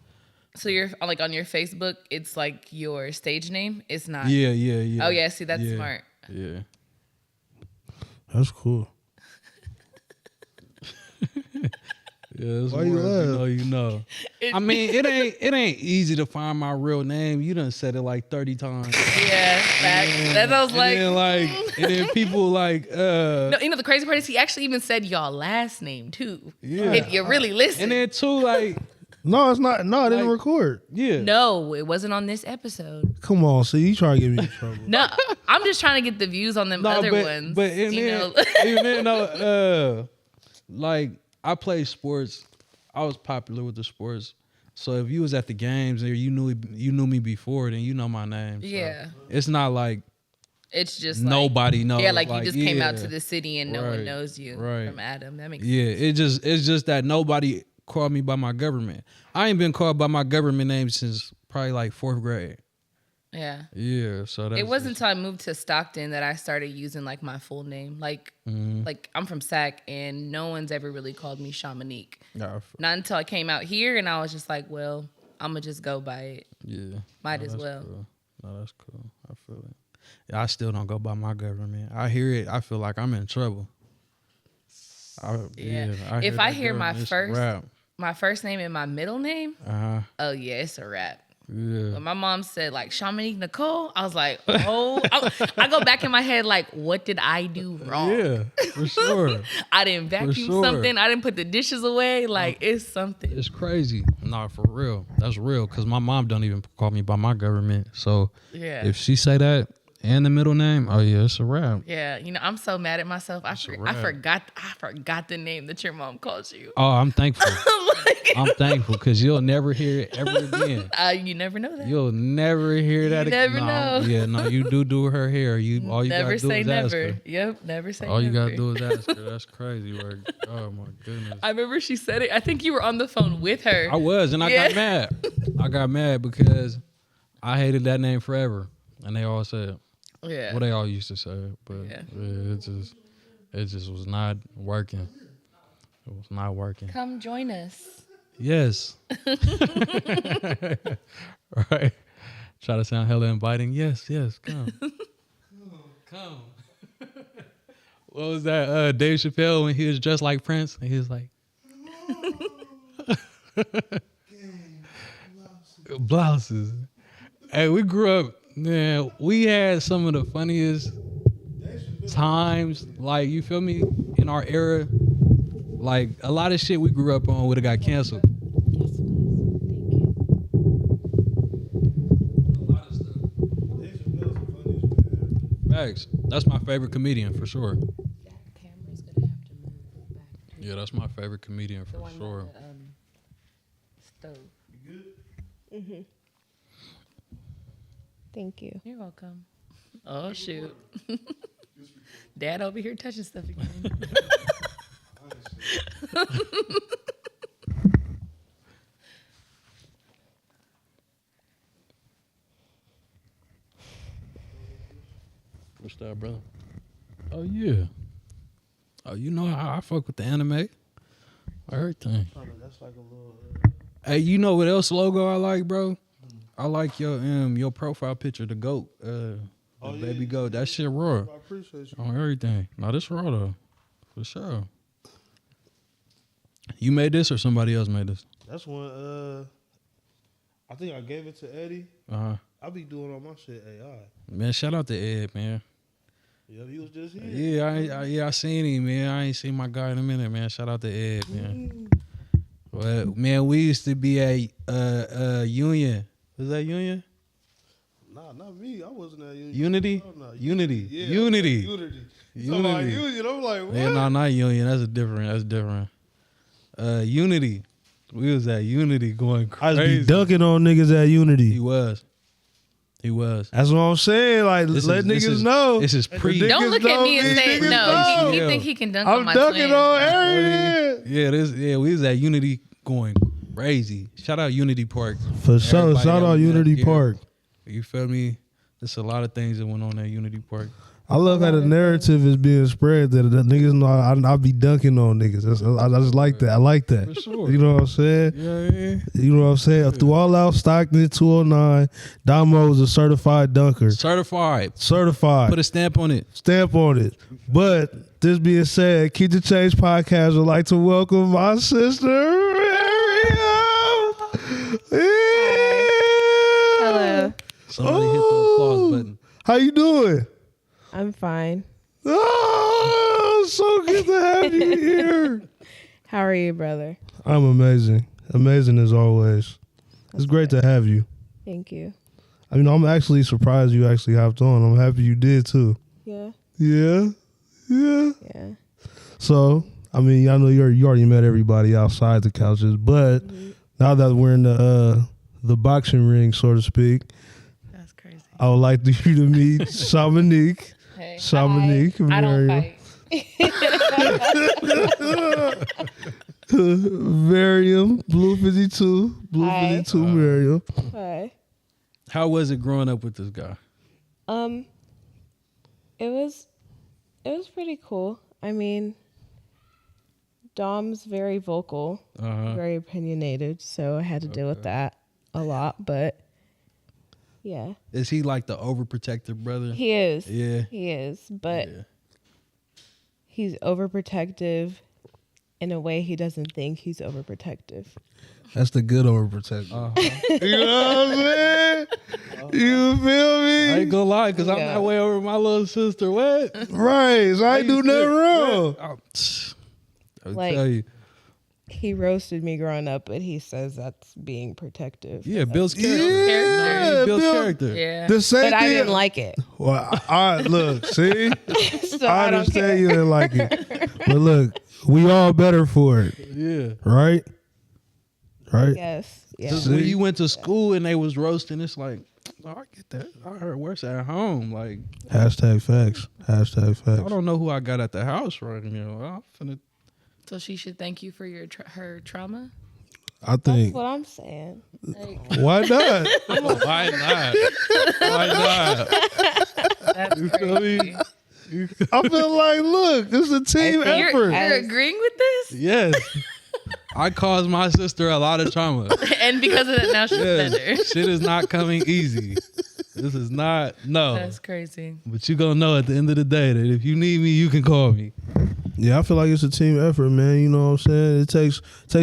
B: So you're like on your Facebook, it's like your stage name. It's not.
C: Yeah.
B: Oh yeah, see that's
C: Yeah.
B: smart.
C: Yeah.
D: That's cool.
C: Yeah, it's
D: Why you laugh?
C: you know. I mean, it ain't easy to find my real name. You done said it like 30 times.
B: Yeah, facts. That I was like,
C: and then people like
B: no, you know the crazy part is he actually even said y'all last name too.
C: Yeah.
B: If you really listen.
C: and then too like
D: No, it's not. No, I didn't
C: Like-
D: record.
C: yeah.
B: No, it wasn't on this episode.
D: Come on, see, you trying to get me in trouble.
B: No, I'm just trying to get the views on them other ones.
C: But and
B: you
C: then,
B: know?
C: even then, like I played sports. I was popular with the sports. So if you was at the games or you knew me before, then you know my name. So
B: Yeah.
C: it's not like
B: It's just like,
C: nobody knows.
B: yeah, like you just came out
C: yeah,
B: to the city and no one
C: right,
B: knows you
C: right.
B: from Adam. That makes
C: Yeah, it's just that nobody called me by my government. I ain't been called by my government name since probably like 4th grade.
B: yeah.
C: Yeah, so that's
B: It wasn't until I moved to Stockton that I started using like my full name. Like I'm from Sac and no one's ever really called me Shamanique.
C: Not
B: Not until I came out here and I was just like, well, I'm gonna just go by it.
C: yeah.
B: Might as
C: that's
B: well.
C: Cool. No, that's cool. I feel it. Yeah, I still don't go by my government. I hear it. I feel like I'm in trouble.
B: Yeah.
C: I
B: If I hear my
C: government, it's a
B: my first name and my middle name,
C: wrap.
B: oh yeah, it's a wrap.
C: Yeah.
B: When my mom said like shamanquenicole, I was like, oh, I go back in my head like, what did I do wrong?
C: Yeah, for sure.
B: I didn't vacuum
C: sure.
B: something. I didn't put the dishes away. Like it's something.
C: It's crazy. No, for real. That's real. Cause my mom don't even call me by my government. So
B: Yeah.
C: if she say that and the middle name, oh yeah, it's a wrap.
B: Yeah, you know, I'm so mad at myself. I
C: wrap.
B: forgot the name that your mom calls you.
C: Oh, I'm thankful.
B: Like,
C: I'm thankful because you'll never hear it ever again.
B: you never know that.
C: You'll never hear that
B: You
C: again.
B: never know.
C: Yeah, no, you do her hair. All you
B: Never
C: gotta do
B: say
C: is ask
B: never.
C: her.
B: Yep, never say
C: All
B: never.
C: you gotta do is ask her. That's crazy work. Oh my goodness.
B: I remember she said it. I think you were on the phone with her.
C: I was, and I
B: Yeah.
C: got mad. I got mad because I hated that name forever, and they all said,
B: Yeah.
C: well, they all used to say it, but
B: Yeah.
C: it just was not working. It was not working.
B: Come join us.
C: Yes. Right. Try to sound hella inviting. Yes, come. Come. What was that? Dave Chappelle when he was dressed like Prince, and he was like, blouses. Hey, we grew up, man. We had some of the funniest times, like, you feel me, in our era. Like, a lot of shit we grew up on would have got canceled. A lot of stuff. Facts. That's my favorite comedian for sure.
B: That camera's gonna have to move back.
C: Yeah, that's my favorite comedian for sure.
B: Stove.
E: Thank you.
B: You're welcome. Oh shoot. Dad over here touching stuff again.
C: What's that, brother? Oh yeah. Oh, you know I fuck with the anime. Everything.
D: That's like a little.
C: Hey, you know what else logo I like, bro? I like your profile picture, the goat, the baby goat. That shit raw.
D: I appreciate you.
C: On everything. No, this raw though, for sure. You made this or somebody else made this?
D: That's one. I think I gave it to Eddie. I be doing all my shit AI.
C: Man, shout out to Ed, man.
D: Yeah, he was just here.
C: Yeah, I seen him, man. I ain't seen my guy in a minute, man. Shout out to Ed, man. Well, man, we used to be a Union. Was that Union?
D: Nah, not me. I wasn't at Union.
C: Unity?
D: Oh, no,
C: Unity.
D: Yeah,
C: Unity.
D: Unity.
C: Unity.
D: Union. I'm like, what?
C: Yeah, no, not Union. That's different. Unity. We was at Unity going
D: I
C: crazy.
D: just be dunking on niggas at Unity.
C: He was.
D: That's what I'm saying. Like, let niggas know.
C: This is pre.
B: Don't look at me and say
D: niggas
B: no.
D: know.
B: He think he can dunk
D: I'm
B: on my
D: dunking
B: twin.
D: on everything.
C: Yeah, we was at Unity going crazy. Shout out Unity Park.
D: For sure.
C: Everybody
D: Shout
C: that
D: out
C: was
D: Unity
C: here.
D: Park.
C: You feel me? There's a lot of things that went on at Unity Park.
D: I love how the narrative is being spread that the niggas know I be dunking on niggas. I just like that. I like that.
C: For sure.
D: You know what I'm saying?
C: Yeah.
D: You know what I'm saying? Through all out Stockton 209, Damo is a certified dunker.
C: Certified.
D: Certified.
C: Put a stamp on it.
D: Stamp on it. But this being said, Keep the Change podcast would like to welcome my sister, Miriam.
E: Hello.
C: Somebody hit the applause button.
D: How you doing?
E: I'm fine.
D: Oh, so good to have you here.
E: How are you, brother?
D: I'm amazing. Amazing as always. It's great to have you.
E: Thank you.
D: I mean, I'm actually surprised you actually hopped on. I'm happy you did too.
E: Yeah.
D: Yeah.
E: Yeah.
D: So, I mean, I know you already met everybody outside the couches, but now that we're in the boxing ring, so to speak,
B: That's crazy.
D: I would like you to meet Shamanique.
B: Hey.
D: Shamanique.
B: I don't
D: Miriam.
B: fight.
D: Miriam, Blue 52. Blue
E: Hi.
D: 52, Miriam.
E: Hi.
C: How was it growing up with this guy?
E: It was pretty cool. I mean, Dom's very vocal, very opinionated, so I had to deal with that a lot, but yeah.
C: Is he like the overprotective brother?
E: He is.
C: Yeah.
E: He is, but
C: Yeah.
E: he's overprotective in a way he doesn't think he's overprotective.
D: That's the good overprotector. You know what I'm saying? You feel me?
C: I ain't gonna lie, because I'm
E: Yeah.
C: that way over my little sister. What?
D: Right. So I do nothing wrong.
C: I'll
E: Like-
C: tell you.
E: He roasted me growing up, but he says that's being protective.
C: Yeah, Bill's character.
D: Yeah,
C: Bill's
D: Bill-
C: character.
B: Yeah.
D: The same
E: But I
D: thing.
E: didn't like it.
D: Well, I look, see?
E: So
D: I
E: I don't care.
D: understand you didn't like it. But look, we all better for it.
C: Yeah.
D: Right? Right?
E: Yes. Yeah.
C: Just when you went to school and they was roasting, it's like, oh, I get that. I heard worse at home. Like,
D: Hashtag facts. Hashtag
C: I
D: facts.
C: don't know who I got at the house right now. I'm finna.
B: So she should thank you for your her trauma.
D: I
E: That's
D: think.
E: what I'm saying.
D: Why not?
C: Why not? Why not?
B: That's
C: You feel me?
B: crazy.
D: I feel like, look, this is a team
E: think
D: effort.
B: You're agreeing with this,
C: Yes. I caused my sister a lot of trauma.
B: and because of that, now she's
C: Yes.
B: better.
C: Shit is not coming easy. This is not, no.
B: That's crazy.
C: But you gonna know at the end of the day that if you need me, you can call me.
D: Yeah, I feel like it's a team effort, man. You know what I'm saying? It takes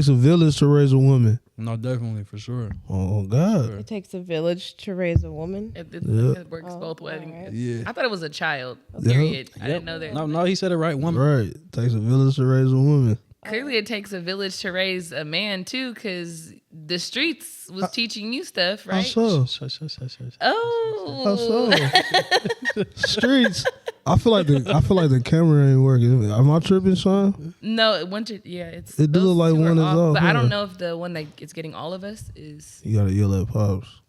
D: a village to raise a woman.
C: No, definitely, for sure.
D: Oh, God.
E: It takes a village to raise a woman.
B: It works
E: Oh,
B: both ways.
E: alright.
C: Yeah.
B: I thought it was a child.
D: Yeah.
B: Period. I didn't know that.
C: No, he said it right. Woman.
D: Right. Takes a village to raise a woman.
B: Clearly, it takes a village to raise a man too, because the streets was teaching you stuff,
D: How
B: right?
D: so?
C: Shush.
B: Oh,
D: How so? Streets. I feel like the camera ain't working. Am I tripping, son?
B: no, it went to it's.
D: It do
B: those
D: look like
B: two are
D: one is off,
B: but I
D: huh?
B: don't know if the one that is getting all of us is.
D: You gotta yell at Pops.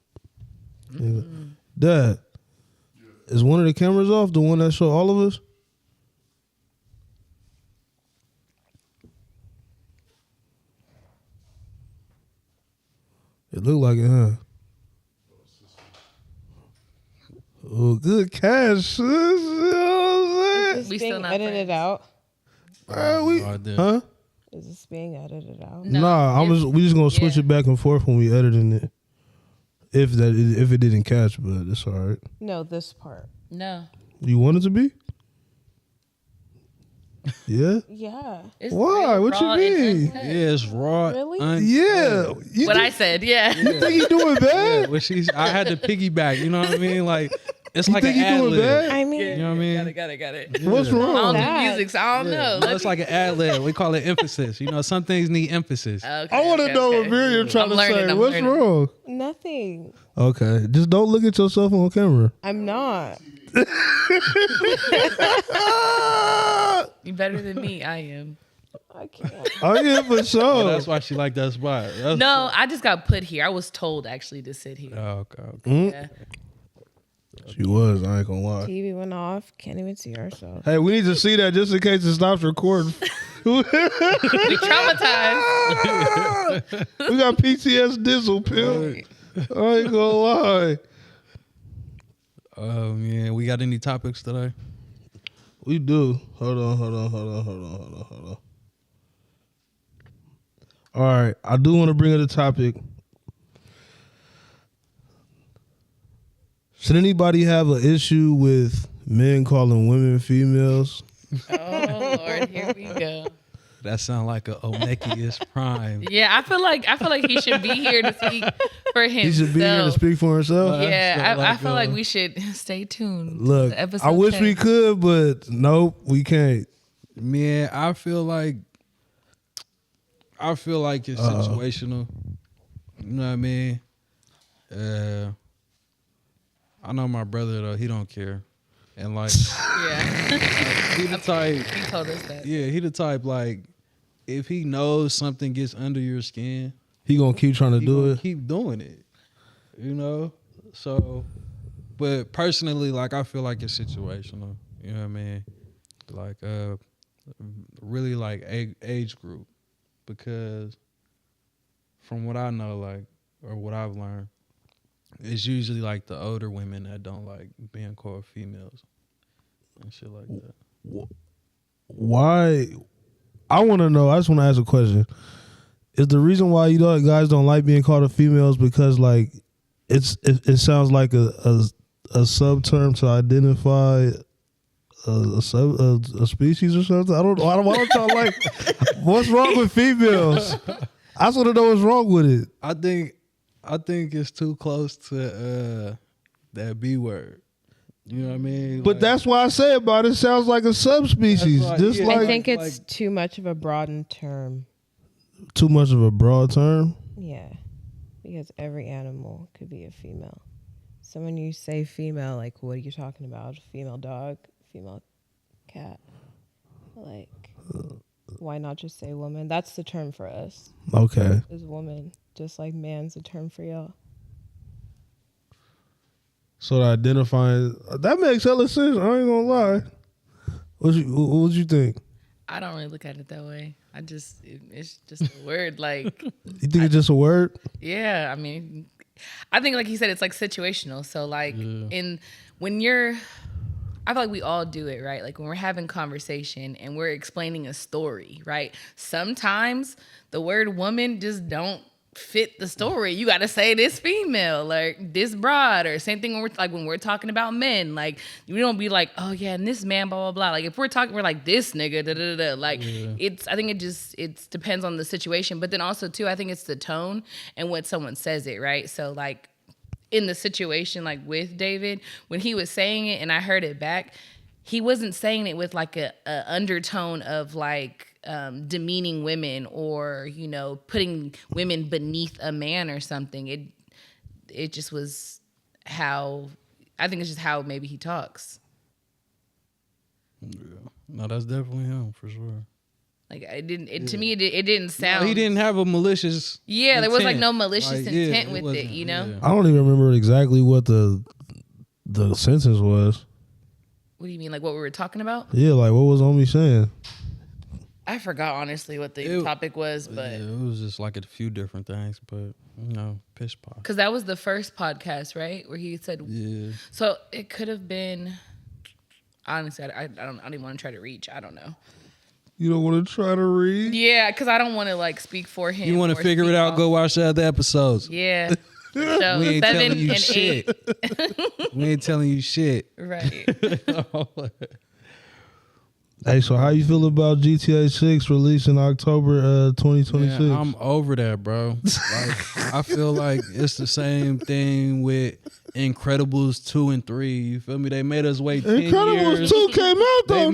D: Yeah. Dad, is one of the cameras off? The one that show all of us? It looked like it, huh? Oh, good cash. You know what I'm saying?
E: Is
B: We
E: this
B: still
E: being
B: not
E: edited
B: friends.
E: out?
D: We,
C: No idea.
D: huh?
E: Is this being edited out?
B: No,
D: Nah, we just gonna switch
B: yeah.
D: it back and forth when we editing it. If it didn't catch, but it's all right.
E: No, this part.
B: No.
D: You want it to be? Yeah.
E: Yeah.
B: It's
D: Why?
B: real
D: What you
B: raw and
D: mean?
B: uncut.
C: Yeah, it's raw.
E: Really?
D: Yeah. You
B: What I
D: think,
B: said, yeah.
D: you think you doing bad?
C: Yeah, well, I had to piggyback. You know what I mean? Like it's
D: You
C: like
D: think
C: an
D: you
C: ad
D: doing
C: lib.
D: bad?
E: I mean,
C: You know what I mean?
B: Got it.
D: What's
B: I don't
D: wrong?
B: do
E: That.
B: music, so I don't know.
C: No, it's like an ad lib. We call it emphasis. You know, some things need emphasis.
B: Okay,
D: I want to
B: okay,
D: know
B: okay.
D: what Miriam trying
B: I'm
D: to
B: learning,
D: say.
B: I'm
D: What's
B: learning.
D: wrong?
E: nothing.
D: Okay, just don't look at yourself on camera.
E: I'm not.
B: You better than me, I am.
E: I can't.
D: Oh yeah, for
C: Oh,
D: sure.
C: that's why she liked that spot. That's-
B: No, I just got put here. I was told actually to sit here.
C: Oh, okay.
B: Yeah.
D: She was. I ain't gonna lie.
E: TV went off. Can't even see ourselves.
D: Hey, we need to see that just in case it stops recording.
B: We traumatized.
D: We got PTS Dizzle pill. I ain't gonna lie.
C: Oh man, we got any topics today?
D: We do. Hold on. All right, I do want to bring up a topic. Should anybody have an issue with men calling women females?
B: Oh Lord, here we go.
C: That sound like a Omekius prime.
B: Yeah, I feel like he should be here to speak for himself.
D: He should be here to speak for himself.
B: Yeah,
C: So,
B: I feel like we should stay tuned.
D: Look,
B: to episode
D: I wish
B: 10.
D: we could, but nope, we can't.
C: Man, I feel like it's situational. You know what I mean? I know my brother though, he don't care. And like
B: Yeah,
C: he the type,
B: he told us that.
C: yeah, he the type like if he knows something gets under your skin,
D: He gonna keep trying to
C: he
D: do
C: gonna
D: it.
C: keep doing it. You know? So but personally, like I feel like it's situational. You know what I mean? Like really like age group. Because from what I know, like or what I've learned, it's usually like the older women that don't like being called females and shit like that.
D: Why? I want to know. I just want to ask a question. Is the reason why guys don't like being called a female is because like it sounds like a sub term to identify a species or something? I don't know. Why don't y'all like? What's wrong with females? I just want to know what's wrong with it.
C: I think it's too close to that B word. You know what I mean?
D: But
C: Like,
D: that's why I say about it. Sounds like a subspecies.
C: That's right,
D: Just
C: yeah.
D: like
E: I think it's
C: like-
E: too much of a broadened term.
D: too much of a broad term.
E: Yeah, because every animal could be a female. So when you say female, like, what are you talking about? Female dog, female cat? Like, why not just say woman? That's the term for us,
D: Okay.
E: is woman. Just like man's a term for y'all.
D: So identifying that makes hella sense. I ain't gonna lie. What you think?
B: I don't really look at it that way. It's just a word. Like,
D: You think it's just a word?
B: yeah, I mean, I think like he said, it's like situational. So like I feel like we all do it, right? Like when we're having conversation and we're explaining a story, right? Sometimes the word woman just don't fit the story. You got to say this female, like this broad, or same thing when we're talking about men. Like we don't be like, oh yeah, and this man, blah blah blah. Like if we're talking, we're like this nigga, da da da. Like I think it depends on the situation, but then also too, I think it's the tone and what someone says it, right? So like in the situation, like with David, when he was saying it and I heard it back, he wasn't saying it with like a undertone of like demeaning women or, you know, putting women beneath a man or something. It just was how, I think it's just how maybe he talks.
C: Yeah. No, that's definitely him for sure.
B: Like to me, it didn't sound.
C: No, he didn't have a malicious.
B: Yeah, there was like
C: intent.
B: no malicious
C: Like, yeah,
B: intent with it,
C: wasn't,
B: you know?
C: yeah.
D: I don't even remember exactly what the sentence was.
B: What do you mean, like what we were talking about?
D: Yeah, like what was Omi saying?
B: I forgot honestly what the topic was, but
C: Yeah, it was just like a few different things, but you know, pish pot.
B: because that was the first podcast, right, where he said.
C: Yeah.
B: So it could have been. Honestly, I don't even want to try to reach. I don't know.
D: You don't want to try to read?
B: Yeah, because I don't want to like speak for him.
C: You want to
B: or
C: figure
B: speak
C: it out?
B: off.
C: Go watch the other episodes.
B: Yeah. So
C: We ain't
B: 7
C: telling you
B: and
C: shit.
B: 8.
C: We ain't telling you shit.
B: Right.
D: Hey, so how you feel about GTA 6 released in October 2026?
C: Man, I'm over that, bro. Like, I feel like it's the same thing with Incredibles 2 and 3. You feel me? They made us wait 10
D: Incredibles
C: years.
D: 2 came out though,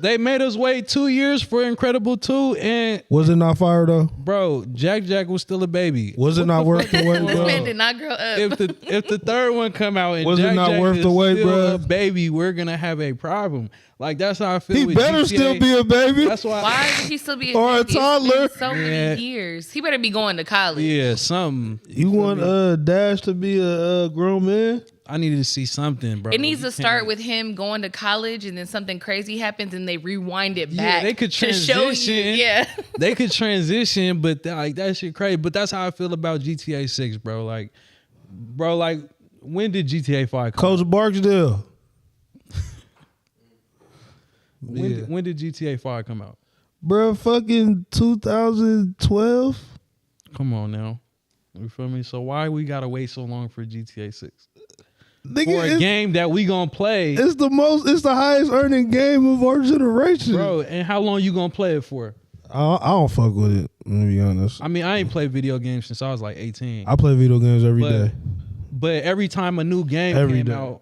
C: They made us wait 2 years for Incredible 2, and
D: Was it not fire though?
C: bro, Jack was still a baby.
D: Was it not worth the wait,
B: This man
D: bro?
B: did not grow up.
C: If the third one come out and
D: Was it
C: Jack
D: not worth
C: is
D: the wait,
C: still
D: bro?
C: a baby, we're gonna have a problem. Like that's how I feel.
D: He
C: with
D: better
C: GTA.
D: still be a baby.
C: That's why.
B: Why would he still be
D: Or a
B: baby? It's been
D: toddler.
B: so
C: Yeah.
B: many years. He better be going to college.
C: Yeah, something.
D: You want Dash to be a grown man?
C: I needed to see something, bro.
B: It needs
C: You
B: to start
C: can't-
B: with him going to college, and then something crazy happens, and they rewind it
C: Yeah,
B: back.
C: they could
B: to show you.
C: transition.
B: Yeah,
C: They could transition, but like that shit crazy. But that's how I feel about GTA 6, bro. Like, when did GTA 5 come?
D: Coach Barksdale.
C: When did GTA 5 come out?
D: Bro, fucking 2012.
C: Come on now. You feel me? So why we gotta wait so long for GTA 6?
D: Nigga,
C: For a
D: it's,
C: game that we gonna play,
D: it's the highest earning game of our generation.
C: bro. And how long you gonna play it for?
D: I don't fuck with it, to be honest.
C: I mean, I ain't played video games since I was like 18.
D: I play video games every day.
C: But every time a new game
D: Every
C: came
D: day.
C: out,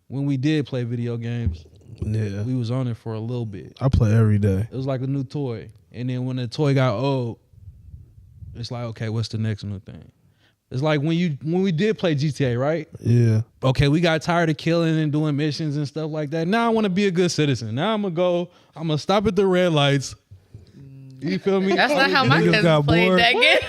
C: when we did play video games,
D: Yeah.
C: we was on it for a little bit.
D: I play every day.
C: It was like a new toy. And then when the toy got old, it's like, okay, what's the next new thing? It's like when we did play GTA, right?
D: Yeah.
C: Okay, we got tired of killing and doing missions and stuff like that. Now I want to be a good citizen. Now I'm gonna stop at the red lights. You feel me?
B: that's not how my
D: Niggas
B: cousins
D: got
B: played
D: bored.
B: that game.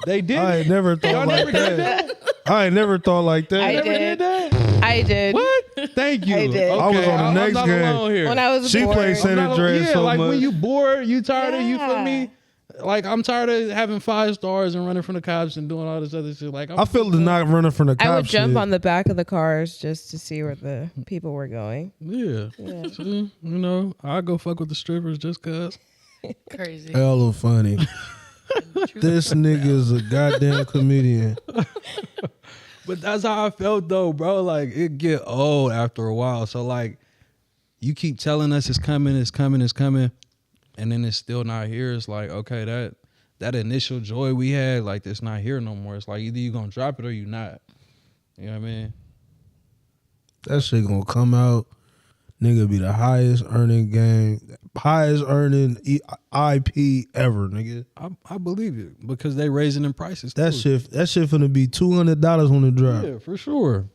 C: They did.
D: I ain't never thought
C: Y'all
D: like
C: never did
D: that. I ain't never thought like that.
E: I
C: Never
E: did.
C: did that?
E: I did.
C: What? Thank you.
E: I did.
C: Okay,
D: I was on the
C: I'm
D: next
C: not
D: game.
C: alone here.
E: When I was
D: She
E: bored.
D: played San
C: I'm not alone-
D: Andreas
C: yeah,
D: so
C: like
D: much.
C: when you bored, you tired of, you feel
E: Yeah.
C: me? Like I'm tired of having 5 stars and running from the cops and doing all this other shit. Like
D: I feel the not running from the cops.
E: I would jump
D: shit.
E: on the back of the cars just to see where the people were going.
C: Yeah.
E: Yeah.
C: See, you know, I go fuck with the strippers just cause.
B: Crazy.
D: Hella funny. This nigga's a goddamn comedian.
C: But that's how I felt though, bro. Like it get old after a while. So like you keep telling us it's coming, and then it's still not here. It's like, okay, that initial joy we had, like it's not here no more. It's like either you gonna drop it or you not. You know what I mean?
D: That shit gonna come out. Nigga be the highest earning IP ever, nigga.
C: I believe it because they raising in prices.
D: That
C: too.
D: shit finna be $200 on the drop.
C: Yeah, for sure.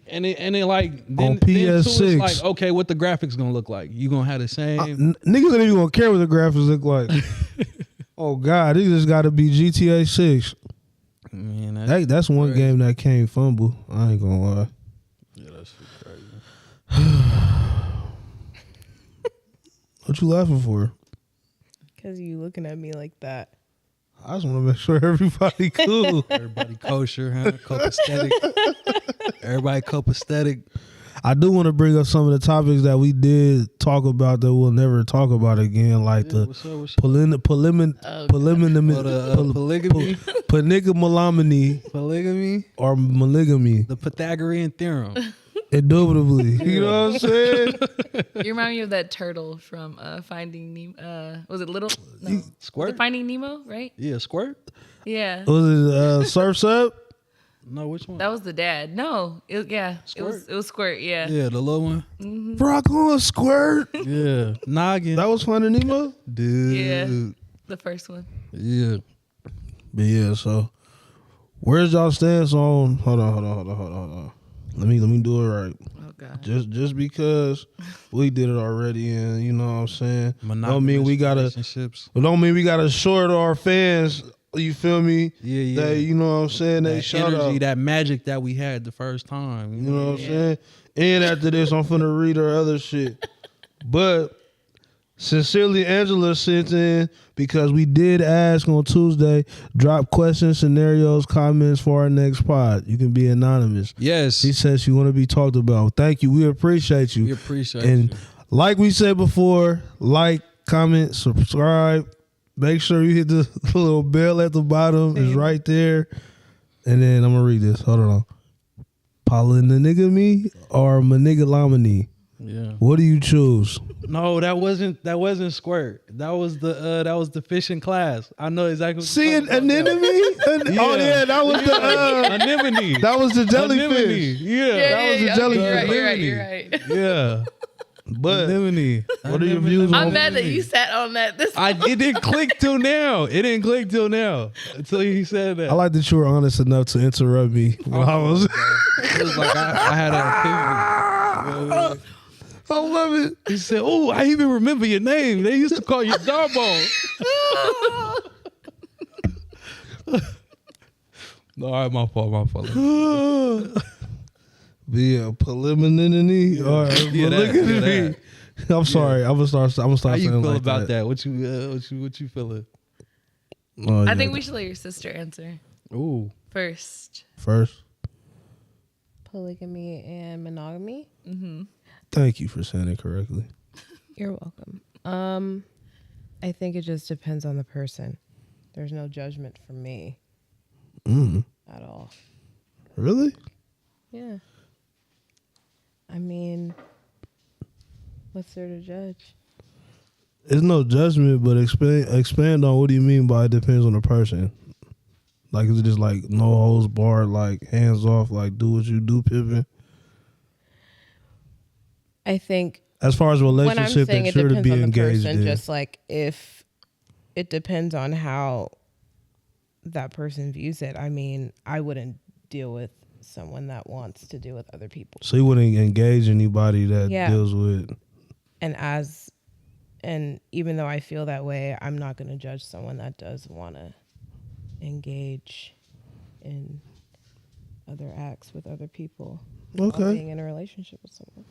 C: And it like then,
D: On
C: then too,
D: PS6.
C: it's like, okay, what the graphics gonna look like? You gonna have the same?
D: Niggas ain't even gonna care what the graphics look like. Oh God, it just gotta be GTA 6.
C: Man,
D: That's one
C: crazy.
D: game that can't fumble. I ain't gonna lie.
C: Yeah, that's crazy.
D: What you laughing for?
E: Because you looking at me like that.
D: I just want to make sure everybody cool.
C: Everybody kosher, huh? Copacetic. Everybody copacetic.
D: I do want to bring up some of the topics that we did talk about that we'll never talk about again, like
C: Yeah,
D: the
C: what's up?
D: polygamy,
C: Polygamy. Polygamy.
D: or polygamy,
C: The Pythagorean theorem.
D: indubitably. You know what I'm saying?
B: You remind me of that turtle from Finding Nemo. Was it Little? No. Was
C: Squirt?
B: it Finding Nemo, right?
C: Yeah, squirt?
B: Yeah.
D: Was it Surf's Up?
C: No, which one?
B: That was the dad. No.
C: Squirt?
B: It was Squirt, yeah.
C: Yeah, the little one.
D: Rock on, Squirt.
C: Yeah. Noggin.
D: That was Finding Nemo?
C: Dude.
B: Yeah. The first one.
C: Yeah.
D: But yeah, so where's y'all stance on? Hold on. Let me do it right.
B: Oh God.
D: Just because we did it already, and you know what I'm saying. Don't
C: Monogamous
D: mean we gotta.
C: relationships.
D: Don't mean we gotta short our fans. You feel me?
C: Yeah, yeah.
D: That you know what I'm saying. They
C: That
D: shout
C: energy,
D: out.
C: that magic that we had the first time.
D: You know what I'm saying? And after this, I'm finna read her other shit. But sincerely, Angela sent in because we did ask on Tuesday. Drop questions, scenarios, comments for our next pod. You can be anonymous.
C: Yes.
D: She says she want to be talked about. Thank you. We appreciate you.
C: We appreciate
D: And
C: you.
D: like we said before, like, comment, subscribe. Make sure you hit the little bell at the bottom. It's right there. And then I'm gonna read this. Hold on. Polygamy or monogamity?
C: Yeah.
D: What do you choose?
C: No, that wasn't squirt. That was the fish in class. I know exactly.
D: See an anemone? Oh yeah, that was the
C: anemone.
D: that was the jellyfish.
C: Anemone. Yeah.
D: That was the jellyfish.
B: You're right.
C: Yeah.
D: But
C: Anemone.
D: what are your views
B: I'm
D: on
B: mad that you sat on that.
C: It didn't click till now. Until he said that.
D: I like that you were honest enough to interrupt me when I was.
C: It was like I had an epiphany.
D: I love it.
C: He said, "Oh, I even remember your name. They used to call you Jawbone." No, all right, my fault. Be a
D: preliminary or polygamy. I'm sorry. I'm gonna start.
C: How you
D: saying
C: feel
D: like
C: about
D: that?
C: What you feeling?
D: Oh,
B: I
D: yeah.
B: think we should let your sister answer
C: Ooh,
B: first.
D: First,
E: Polygamy and monogamy.
D: thank you for saying it correctly.
E: You're welcome. I think it just depends on the person. There's no judgment from me at all.
D: Really?
E: Yeah. I mean, what's there to judge?
D: It's no judgment, but expand on what do you mean by it depends on the person. Like, is it just like no holds barred, like hands off, like do what you do, pimping?
E: I think
D: As far as a
E: when I'm
D: relationship,
E: saying
D: that's
E: it
D: sure to
E: depends
D: be
E: on the
D: engaged
E: person,
D: in.
E: just like if it depends on how that person views it. I mean, I wouldn't deal with someone that wants to deal with other people.
D: So you wouldn't engage anybody that deals with.
E: And even though I feel that way, I'm not going to judge someone that does want to engage in other acts with other people.
D: Okay.
E: While being in a relationship with someone.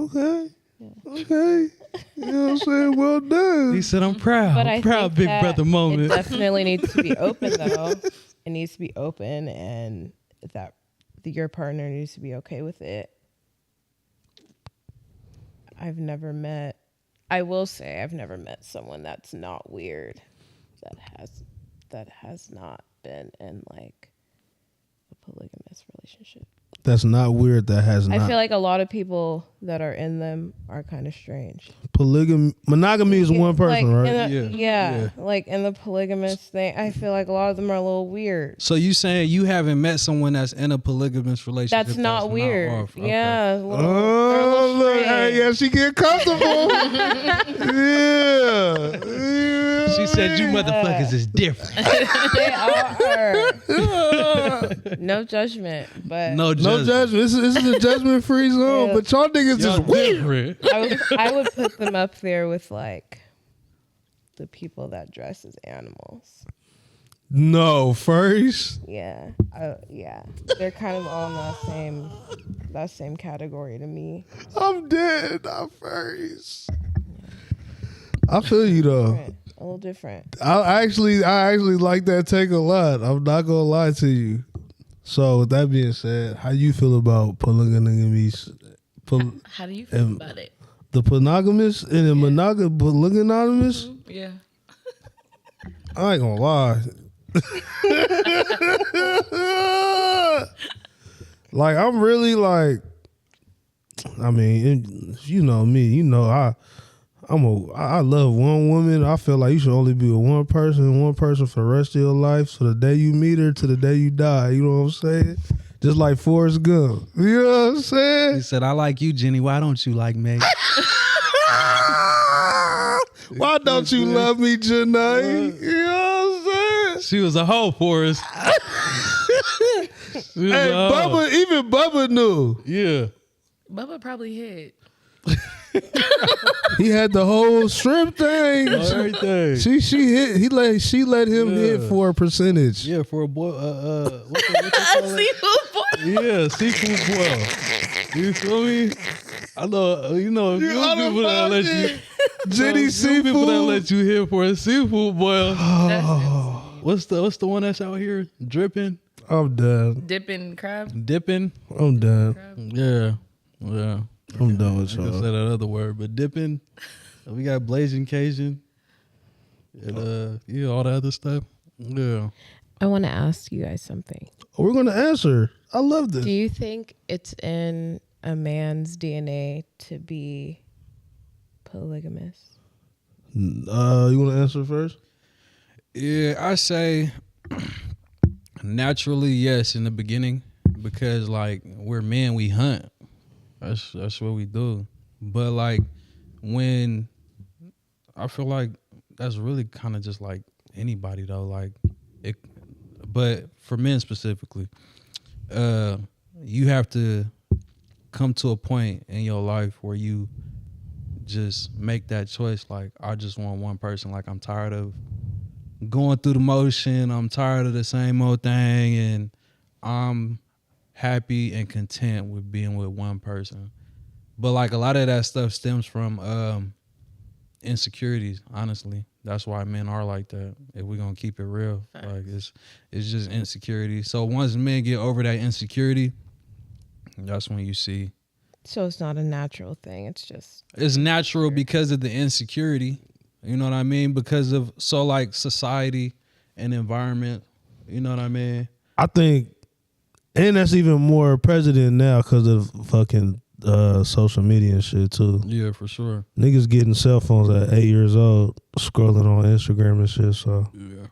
D: Okay.
E: Yeah.
D: Okay. You know what I'm saying? Well done.
C: he said, "I'm proud.
E: But
C: I'm
E: I
C: proud,
E: think
C: big
E: that
C: brother moment."
E: It definitely needs to be open, though. It needs to be open, and that your partner needs to be okay with it. I will say I've never met someone that's not weird, that has not been in like a polygamous relationship.
D: That's not weird. That has not.
E: I feel like a lot of people that are in them are kind of strange.
D: Monogamy is one person,
E: Like,
D: right?
C: Yeah.
E: Like in the polygamous thing, I feel like a lot of them are a little weird.
C: So you saying you haven't met someone that's in a polygamous relationship?
E: That's not weird.
C: off. Okay.
E: Yeah. They're a little
D: Oh, look.
E: strange.
D: Hey, yeah, she get comfortable. yeah.
C: She said you motherfuckers is different.
E: They are. No judgment, but
D: No judgment. This is a judgment-free zone,
E: Yeah.
D: but y'all niggas
C: Y'all
D: just weird.
C: different.
E: I would put them up there with like the people that dress as animals.
D: No, furries.
E: Yeah, yeah, they're kind of all in that same category to me.
D: I'm dead. Not furries. I feel you though.
E: Different, a little different.
D: I actually like that take a lot. I'm not gonna lie to you. So with that being said, how you feel about polygamy?
B: How do you feel about it?
D: The polygamous and the polygamous?
B: Yeah.
D: I ain't gonna lie. Like I'm really like, I mean, you know me, you know I love one woman. I feel like you should only be with one person for the rest of your life. So the day you meet her to the day you die. You know what I'm saying? Just like Forrest Gump. You know what I'm saying?
C: He said, "I like you, Jenny. Why don't you like me?"
D: Why don't you love me, Janae? You know what I'm saying?
C: She was a hoe for us.
D: Hey, Bubba, even Bubba knew.
C: Yeah.
B: Bubba probably hit.
D: He had the whole shrimp thing.
C: Everything.
D: She let him hit for a percentage.
C: Yeah, for a boy. What they call it?
B: Seafood boy.
C: Yeah, seafood boil. You feel me? I know. You know,
D: You
C: few people that let you.
D: Jenny
C: Few people that
D: seafood.
C: let you hit for a seafood boil.
B: That's
C: What's the one that's out here dripping,
D: I'm done.
B: dipping crab.
C: dipping?
D: I'm done.
C: Yeah.
D: I'm done with
C: I could say
D: y'all.
C: that other word, but dipping. We got Blazing Cajun and yeah, all the other stuff. Yeah.
E: I want to ask you guys something.
D: We're gonna answer. I love this.
E: Do you think it's in a man's DNA to be polygamous?
D: You want to answer first?
C: Yeah, I say naturally yes in the beginning because like we're men, we hunt. That's what we do. But like when I feel like that's really kind of just like anybody though, like it. But for men specifically, you have to come to a point in your life where you just make that choice. Like I just want one person. Like I'm tired of going through the motion. I'm tired of the same old thing, and I'm happy and content with being with one person. But like a lot of that stuff stems from insecurities, honestly. That's why men are like that. If we're gonna keep it real.
B: Facts.
C: Like it's just insecurity. So once men get over that insecurity, that's when you see
E: So it's not a natural thing.
C: it's natural because of the insecurity. You know what I mean? Because of like society and environment. You know what I mean?
D: I think, and that's even more prevalent now because of fucking social media and shit too.
C: Yeah, for sure.
D: Niggas getting cell phones at 8 years old, scrolling on Instagram and shit. So
C: Yeah.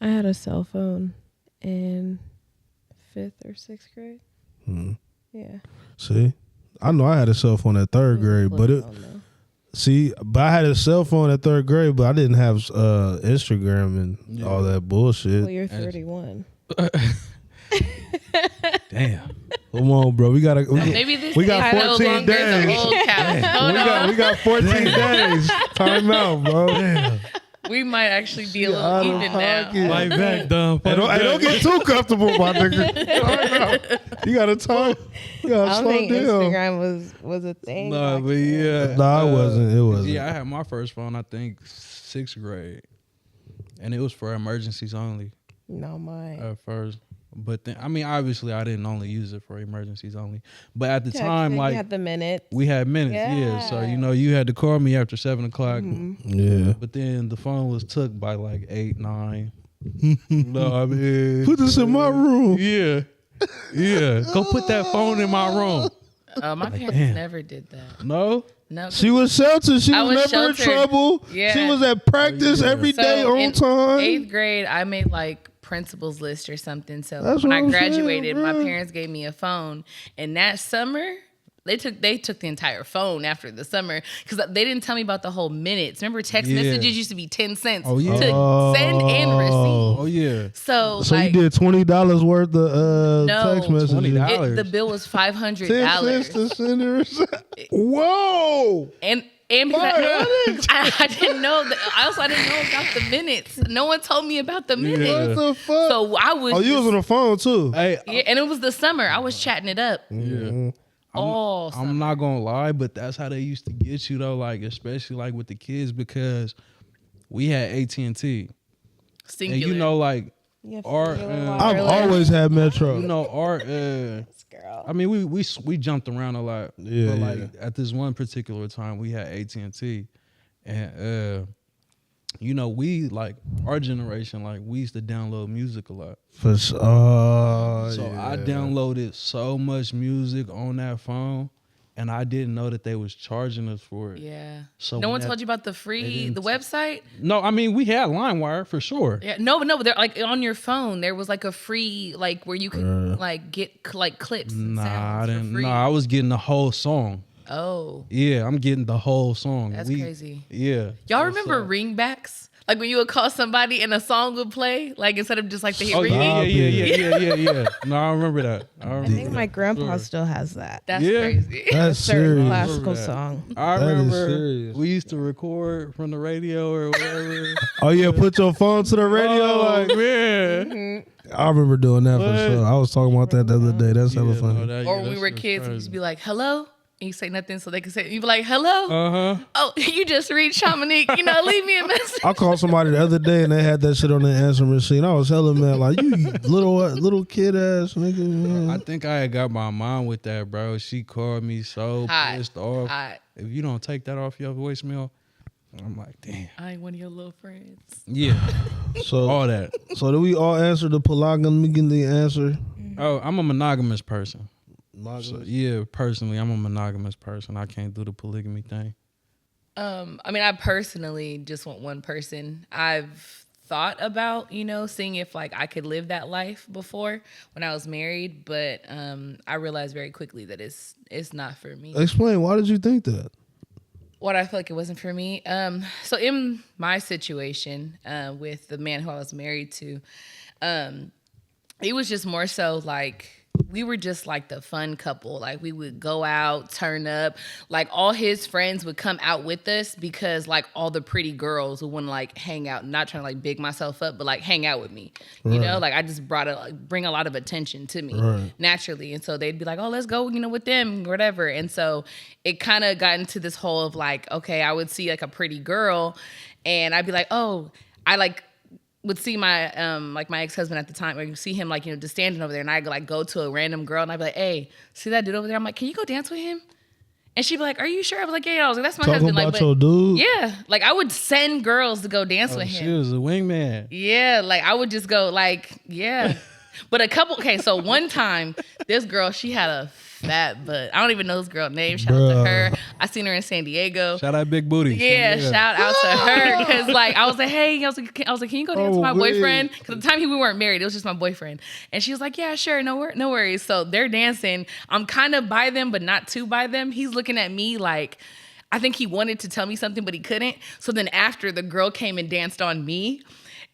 E: I had a cell phone in 5th or 6th grade. Yeah.
D: see, I know I had a cell phone at 3rd grade, but I had a cell phone at 3rd grade, but I didn't have Instagram and all that bullshit.
E: Well, you're 31.
C: Damn.
D: Come on, bro. We got
B: Maybe this
D: we got
B: is no
D: 14
B: longer the
D: days.
B: old couch. Hold on.
D: We got 14 days. Time out, bro.
B: We might actually be a little even now.
C: Like that, dumb.
D: Hey, don't get too comfortable, my nigga. Time out. You gotta time. You gotta
E: I don't
D: slow
E: think
D: down.
E: Instagram was a thing.
C: No,
E: back
C: but
E: then.
C: yeah.
D: No, it wasn't. It wasn't.
C: Yeah, I had my first phone, I think, 6th grade. And it was for emergencies only
E: No, mine.
C: at first. But then, I mean, obviously, I didn't only use it for emergencies only. But at the time,
E: You
C: like,
E: had the minute.
C: we had minutes, yeah. So,
E: Yeah.
C: you know, you had to call me after 7 o'clock.
D: Yeah.
C: But then the phone was took by like 8, 9. No, I mean,
D: Put this in my room.
C: yeah. Yeah. Go put that phone in my room.
B: My parents
C: damn.
B: never did that.
C: No?
B: No.
D: She was sheltered. She
B: I
D: was
B: was
D: never
B: sheltered.
D: in trouble.
B: Yeah.
D: She was at practice every day on
B: in
D: time.
B: 8th grade, I made like principal's list or something. So
D: That's
B: when
D: what
B: I
D: I'm saying,
B: graduated, my
D: bro.
B: parents gave me a phone. And that summer, they took the entire phone after the summer because they didn't tell me about the whole minutes. Remember, text
C: Yeah.
B: messages used to be 10 cents
C: Oh, yeah.
B: to send and receive.
C: Oh, yeah.
B: So
D: So
B: like,
D: you did $20 worth of
B: No.
D: text messages.
C: $20.
B: the bill was $500.
D: 10 cents to send her. Whoa!
B: And because I didn't know that. I didn't know about the minutes. No one told me about the minutes.
C: Yeah.
D: What the fuck?
B: So I was.
D: Oh, you was on the phone too.
C: Hey,
B: yeah, and it was the summer. I was chatting it up.
C: yeah.
B: All summer.
C: I'm not gonna lie, but that's how they used to get you though, like especially like with the kids because we had AT&T,
B: Singular.
C: and you know like
E: You have
C: our
E: singular
D: I've
E: wireless.
D: always had Metro.
C: you know our
E: Girl.
C: I mean we jumped around a lot,
D: Yeah,
C: but like
D: yeah.
C: at this one particular time we had AT&T, and you know we like our generation like we used to download music a lot.
D: For sure. Oh,
C: So
D: yeah.
C: I downloaded so much music on that phone, and I didn't know that they was charging us for it.
B: Yeah.
C: So
B: no
C: when
B: one
C: that-
B: told you about the free the website.
C: No, I mean we had LimeWire for sure.
B: Yeah. No, but they're like on your phone. There was like a free like where you could like get like clips. And
C: Nah, I
B: sounds for
C: didn't.
B: free.
C: No, I was getting the whole song.
B: Oh,
C: Yeah, I'm getting the whole song.
B: that's crazy.
C: Yeah.
B: Y'all remember ringbacks? Like when you would call somebody and a song would play, like instead of just like the hit
C: Oh
B: ring.
C: yeah. No, I remember that.
E: I think my grandpa still has that.
B: That's
C: Yeah.
B: crazy.
D: That's
E: Certain
D: serious.
E: classical
C: that.
E: song.
C: I
D: That is
C: remember
D: serious.
C: we used to record from the radio or whatever.
D: Oh yeah, put your phone to the radio. Like
C: man.
D: I remember doing that for
C: What?
D: sure. I was talking about that the other day. That's hella funny.
B: Or when we were kids, we used to be like, "Hello," and you say nothing, so they could say, "You be like, hello." Oh, you just reached Chamonix. You know, leave me a message.
D: I called somebody the other day and they had that shit on their answering machine. I was hella mad, like you little kid ass nigga. Man.
C: I think I had got my mom with that, bro. She called me so
B: Hot.
C: pissed off.
B: Hot.
C: If you don't take that off your voicemail, I'm like, damn.
B: I ain't one of your little friends.
C: Yeah.
D: So
C: All that.
D: So do we all answer the polygamy answer?
C: Oh, I'm a monogamous person.
D: Monogamous?
C: So, yeah, personally, I'm a monogamous person. I can't do the polygamy thing.
B: I mean, I personally just want one person. I've thought about, seeing if like I could live that life before when I was married, but I realized very quickly that it's not for me.
D: Explain, why did you think that?
B: What I feel like it wasn't for me. So in my situation with the man who I was married to, it was just more so like we were just like the fun couple. Like we would go out, turn up. Like all his friends would come out with us because like all the pretty girls would want to like hang out. Not trying to like big myself up, but like hang out with me. You know, like I just bring a lot of attention to me naturally. And so they'd be like, oh, let's go, with them, whatever. And so it kind of got into this whole of like, okay, I would see like a pretty girl and I'd be like, oh, I would see my my ex-husband at the time, or you see him like, just standing over there, and I'd like go to a random girl and I'd be like, hey, see that dude over there? I'm like, can you go dance with him? And she'd be like, are you sure? I was like, yeah. I was like, that's my husband.
D: Talking
B: Like,
D: about your dude?
B: yeah. Like I would send girls to go dance with
C: She
B: him.
C: was a wingman.
B: Yeah, like I would just go like, yeah. But so one time, this girl, she had a fat butt. I don't even know this girl's name. Shout out to her. I seen her in San Diego.
C: Shout out Big Booty.
B: Yeah, shout out to her. Because like I was like, hey, I was like, can you go dance with my boyfriend? Because at the time we weren't married. It was just my boyfriend. And she was like, yeah, sure, no worries. So they're dancing. I'm kind of by them, but not too by them. He's looking at me like, I think he wanted to tell me something, but he couldn't. So then after, the girl came and danced on me.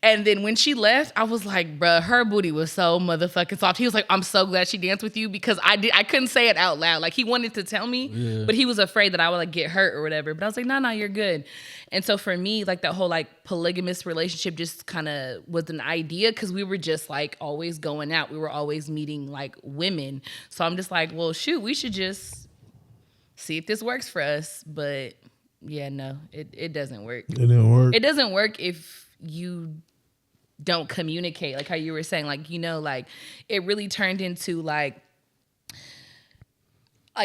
B: And then when she left, I was like, bruh, her booty was so motherfucking soft. He was like, I'm so glad she danced with you, because I couldn't say it out loud. Like he wanted to tell me, but he was afraid that I would like get hurt or whatever. But I was like, no, you're good. And so for me, like that whole like polygamous relationship just kind of was an idea, because we were just like always going out. We were always meeting like women. So I'm just like, well, shoot, we should just see if this works for us. But yeah, no, it doesn't work.
D: It didn't work.
B: It doesn't work if you don't communicate, like how you were saying, like, like it really turned into like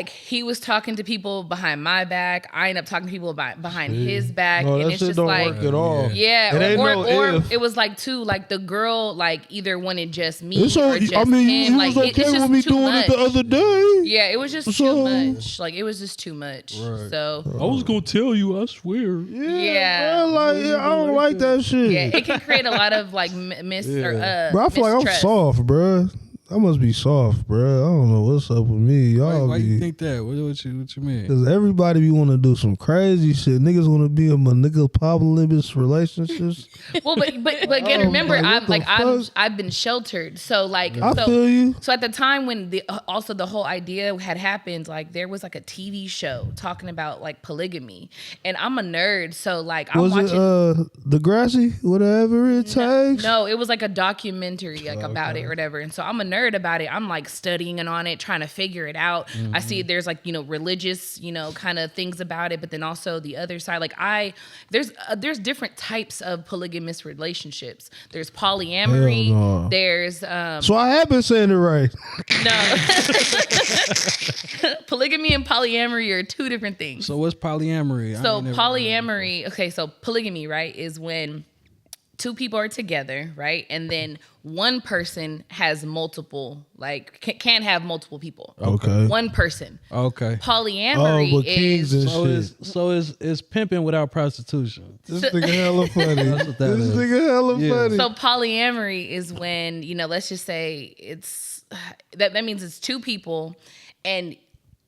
B: he was talking to people behind my back. I ended up talking to people behind his back.
D: No,
B: and
D: that
B: it's
D: shit
B: just
D: don't
B: like,
D: work at all.
B: yeah,
D: It ain't
B: or
D: no if.
B: it was like too, like the girl like either wanted just me
D: It's
B: or
D: all,
B: just
D: I mean,
B: him.
D: he
B: Like
D: was
B: it's
D: okay
B: just
D: with me
B: too
D: doing
B: much.
D: it the other day.
B: Yeah, it was just too much. Like it was just too much.
C: Right.
B: So
C: I was gonna tell you, I swear.
B: yeah.
D: Bro, like, I don't like that shit.
B: yeah, it can create a lot of like mistrust.
D: Bro, I feel like I'm soft, bro. I must be soft, bro. I don't know what's up with me. Y'all
C: Why
D: be,
C: you think that? What you mean?
D: Cause everybody be want to do some crazy shit. Niggas want to be in my nigga polygamous relationships.
B: Well, but again, remember,
D: like, what
B: I've been sheltered. So like,
D: I feel you.
B: So at the time when also the whole idea had happened, like there was like a TV show talking about like polygamy, and I'm a nerd, so like I'm
D: Was
B: watching.
D: it Degrassi? Whatever it takes.
B: No, it was like a documentary like about it or whatever. And so I'm a nerd about it. I'm like studying on it, trying to figure it out. I see there's like, religious, kind of things about it, but then also the other side, like there's different types of polygamous relationships. There's polyamory.
D: Hell no.
B: There's
D: So I have been saying it right.
B: no. Polygamy and polyamory are two different things.
C: So what's polyamory?
B: So polyamory, okay, so polygamy, right, is when two people are together, right? And then one person has multiple, like, can have multiple people.
D: Okay.
B: One person.
C: Okay.
B: Polyamory
D: but kings
B: is...
D: and shit.
C: It's pimping without prostitution.
D: This nigga hella funny.
C: That's what that
D: This
C: is.
D: nigga hella funny.
B: So polyamory is when, let's just say it's... That means it's two people, and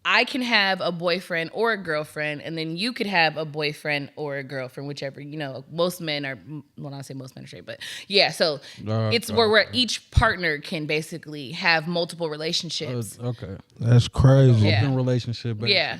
B: I can have a boyfriend or a girlfriend, and then you could have a boyfriend or a girlfriend, whichever, most men are, well, I say most men are straight, but yeah, so it's where each partner can basically have multiple relationships.
C: Okay.
D: That's crazy.
B: Yeah.
C: Open relationship, basically.
B: Yeah.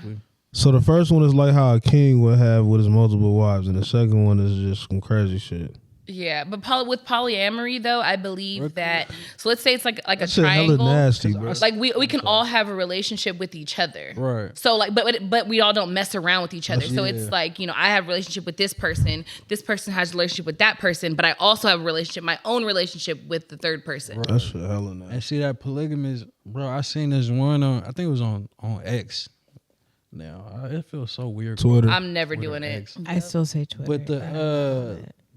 D: So the first one is like how a king would have with his multiple wives, and the second one is just some crazy shit.
B: Yeah, but with polyamory though, I believe that. So let's say it's like a
D: That shit hella
B: triangle.
D: nasty, bro.
B: Like we can all have a relationship with each other.
C: Right.
B: So like, but we all don't mess around with each other. So it's like, I have a relationship with this person. This person has a relationship with that person, but I also have a relationship, my own relationship with the third person.
C: Right.
D: That shit hella nasty.
C: And see that polygamy is, bro, I seen this one on, I think it was on X. now. It feels so weird.
D: Twitter.
B: I'm never
C: With
B: doing
C: her
B: it.
C: ex.
E: I still say Twitter.
C: But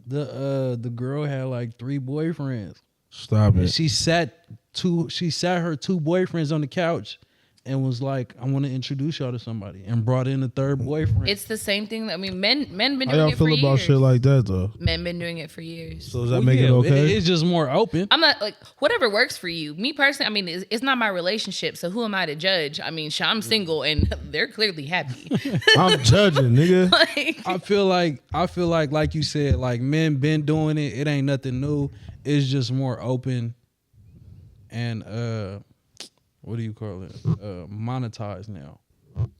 C: the girl had like 3 boyfriends.
D: Stop
C: And
D: it.
C: she sat her 2 boyfriends on the couch and was like, I want to introduce y'all to somebody, and brought in a 3rd boyfriend.
B: It's the same thing. I mean, men been
D: How
B: doing
D: y'all
B: it for
D: feel about
B: years.
D: shit like that though?
B: Men been doing it for years.
D: So does that make it okay?
C: It's just more open.
B: I'm not like whatever works for you. Me personally, I mean, it's not my relationship, so who am I to judge? I mean, I'm single and they're clearly happy.
D: I'm judging, nigga.
B: Like,
C: I feel like you said, like men been doing it. It ain't nothing new. It's just more open and what do you call it? Monetized now.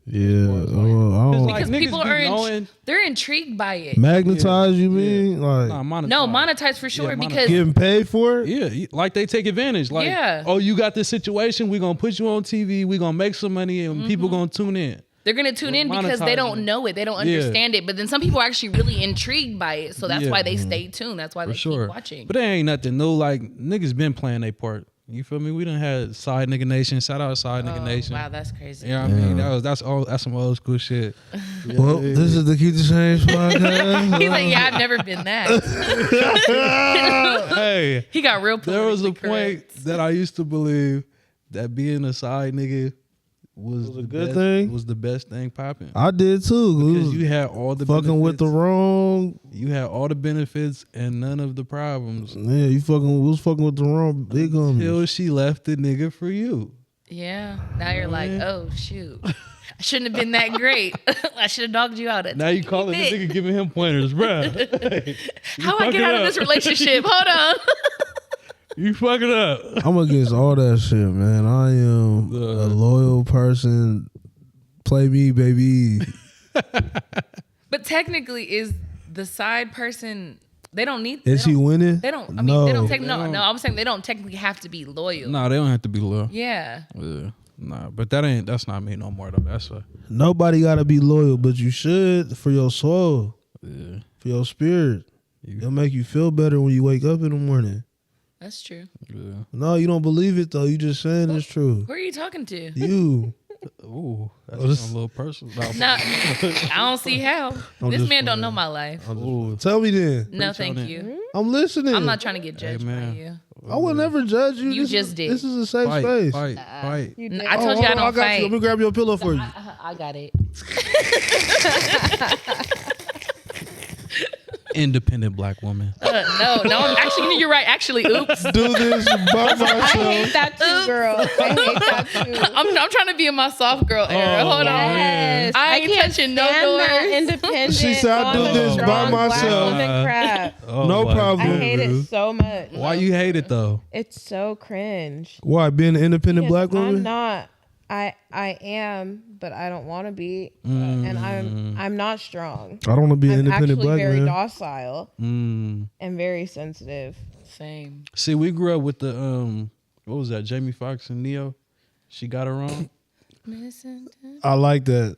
D: Yeah. I don't
B: because
C: niggas
B: people
C: be
B: are
C: knowing-
B: they're intrigued by it.
D: magnetize. You mean like
C: Nah, monetized.
B: No, monetized for sure
C: Yeah,
B: because
D: getting paid for it?
C: Yeah, like they take advantage. Like,
B: Yeah.
C: oh, you got this situation. We're going to put you on TV. We're going to make some money and people going to tune in.
B: they're gonna tune in because they don't know it, they don't
C: Yeah.
B: understand it. But then some people are actually really intrigued by it, so that's
C: Yeah.
B: why they stay tuned. That's why
C: For
B: they
C: sure.
B: keep watching.
C: But it ain't nothing new. Like, niggas been playing their part. You feel me? We done had Side Nigga Nation. Shout out Side Nigga Nation.
B: Wow, that's crazy.
C: You know what I mean? That's some old school shit.
D: Well, this is the Keep the Change podcast.
B: He's like, yeah, I've never been that.
C: Hey,
B: He got real.
C: there was a
B: politically
C: point
B: correct.
C: that I used to believe that being a side nigga was
D: a
C: the
D: good
C: best,
D: thing?
C: was the best thing popping.
D: I did too.
C: Because you had all the
D: fucking with the
C: benefits.
D: wrong.
C: You had all the benefits and none of the problems
D: Yeah, you was fucking with the wrong big homies.
C: till she left the nigga for you.
B: Yeah. Now you're like, oh shoot, I shouldn't have been that great. I should have dogged you out.
C: Now you calling this nigga giving him pointers, bruh.
B: How I get out of this relationship? Hold on.
C: You fucking up.
D: I'm against all that shit, man. I am a loyal person. Play me, baby.
B: But technically, is the side person? They don't need.
D: Is
B: they
D: he
B: don't-
D: winning?
B: They don't. I mean, they don't.
C: don't.
B: No, I'm saying they don't technically have to be loyal.
C: Nah, they don't have to be loyal.
B: Yeah.
C: Yeah. Nah, but that's not me no more though. That's a
D: Nobody gotta be loyal, but you should for your soul, for your spirit. It'll make you feel better when you wake up in the morning.
B: That's true.
C: yeah.
D: No, you don't believe it though. You just saying it's true.
B: Who are you talking to?
D: You.
C: Ooh, that's
D: this-
C: a little personal.
B: No, I don't see how.
D: I'm
B: This
D: just
B: man don't
D: playing.
B: know my life.
C: Ooh,
D: Tell me then.
B: No,
C: Preach
B: thank
C: on it.
B: you.
D: I'm listening.
B: I'm not trying to get judged by
C: man.
B: you.
D: I will never judge you.
B: You
D: This
B: just
D: is,
B: did.
D: This is a safe space.
C: fight.
E: You
B: I
E: did.
B: told you I
D: hold on,
B: don't
D: got
B: fight.
D: you. Let me grab your pillow for you.
B: I got it.
C: Independent black woman.
B: No. Actually, you're right. Actually, oops.
D: Do this by
E: I
D: myself.
E: hate that too, girl. I hate that too.
B: I'm trying to be in my soft girl era. Hold on.
E: Yes.
B: I ain't
E: can't
B: touching no
E: stand that
B: doors.
E: independent.
D: She said, I do
E: on the
D: this by
E: strong black
D: myself.
E: woman crap.
C: Oh,
D: No
C: my
D: problem.
E: I hate
C: goodness.
E: it so much.
C: Why you hate it though?
E: It's so cringe.
D: Why being an independent black
E: I'm
D: woman?
E: not. I am, but I don't want to be, and I'm not strong.
D: I don't want to be an
E: I'm
D: independent
E: actually
D: black
E: very
D: man.
E: docile
C: Mm.
E: and very sensitive.
B: Same.
C: See, we grew up with the what was that? Jamie Foxx and Neo. She got her on.
D: I like that.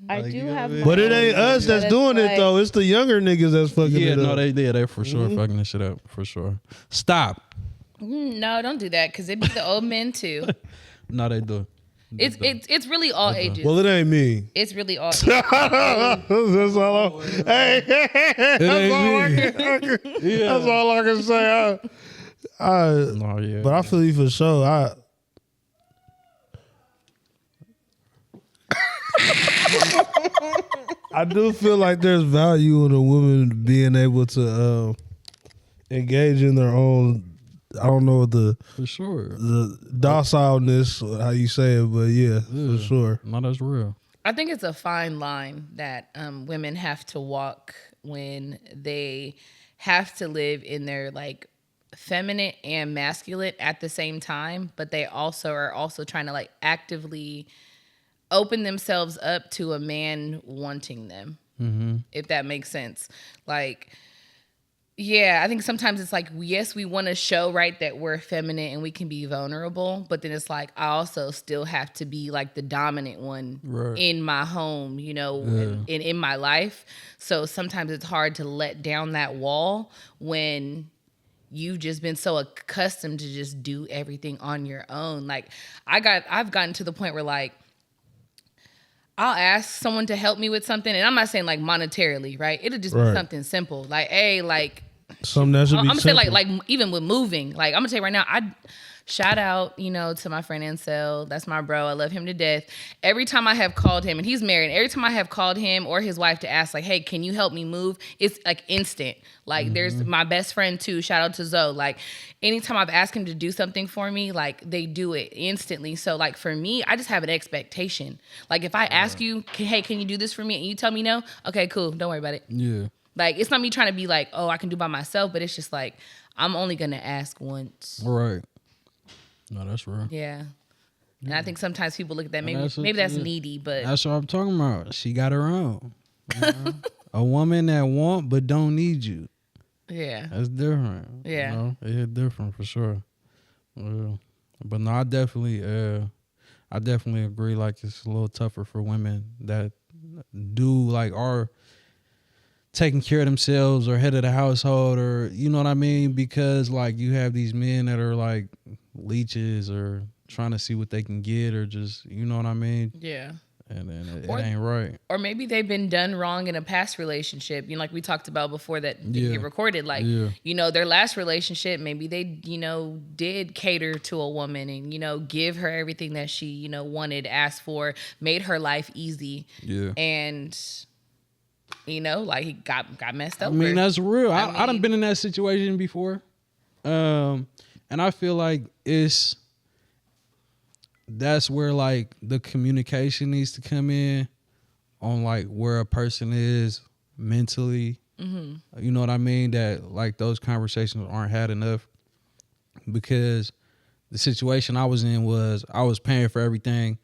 E: I
C: Like,
E: do
C: you know
E: have,
C: what I mean?
E: my
D: But it
E: own,
D: ain't us
E: but
D: that's
E: it's
D: doing it
E: like-
D: though. It's the younger niggas that's fucking
C: Yeah,
D: it
C: no,
D: up.
C: they're for sure fucking this shit up for sure. Stop.
B: No, don't do that because it be the old men too.
C: No, they do.
B: It's really all ages.
D: Well, it ain't me.
B: It's really all ages.
D: That's all. Hey, that's all I can. That's all I can say.
C: Oh yeah.
D: But I feel you for sure. I do feel like there's value in a woman being able to engage in their own. I don't know the
C: for sure.
D: docileness, how you say it, but yeah, for sure.
C: No, that's real.
B: I think it's a fine line that women have to walk when they have to live in their like feminine and masculine at the same time, but they also are also trying to like actively open themselves up to a man wanting them, if that makes sense. Like, yeah, I think sometimes it's like, yes, we want to show, right, that we're feminine and we can be vulnerable, but then it's like, I also still have to be like the dominant one
C: Right.
B: in my home, you know, and in my life. So sometimes it's hard to let down that wall when you've just been so accustomed to just do everything on your own. Like I've gotten to the point where like, I'll ask someone to help me with something, and I'm not saying like monetarily, right? It'll just be
D: Right.
B: something simple, like, hey, like
D: Something that should
B: I'm
D: be
B: gonna say
D: simple.
B: like even with moving, like I'm gonna tell you right now, I shout out, to my friend Ansel. That's my bro. I love him to death. Every time I have called him, and he's married, every time I have called him or his wife to ask, like, hey, can you help me move? It's like instant. Like there's my best friend too. Shout out to Zoe. Like anytime I've asked him to do something for me, like they do it instantly. So like for me, I just have an expectation. Like if I ask you, hey, can you do this for me? And you tell me no, okay, cool. Don't worry about it.
C: Yeah.
B: Like it's not me trying to be like, oh, I can do by myself, but it's just like I'm only gonna ask once.
C: Right. No, that's real.
B: Yeah. And I think sometimes people look at that, maybe
C: that's what
B: maybe that's
C: you-
B: needy, but
C: That's what I'm talking about. She got her own. You know? A woman that want but don't need you.
B: yeah.
C: That's different.
B: Yeah.
C: You know? It's different for sure. Yeah. But no, I definitely agree. Like it's a little tougher for women that do like are taking care of themselves or head of the household, or you know what I mean? Because like you have these men that are like leeches or trying to see what they can get, or just, you know what I mean?
B: Yeah.
C: And then it
B: Or-
C: ain't right.
B: Or maybe they've been done wrong in a past relationship, like we talked about before that didn't get recorded. Like,
C: Yeah.
B: Their last relationship, maybe they, did cater to a woman and, give her everything that she, wanted, asked for, made her life easy.
C: Yeah.
B: And, like he got messed
C: I
B: up.
C: mean, that's real. I done
B: mean-
C: been in that situation before. And I feel like that's where like the communication needs to come in on like where a person is mentally.
B: Mm-hmm.
C: You know what I mean? That like those conversations aren't had enough, because the situation I was in was I was paying for everything,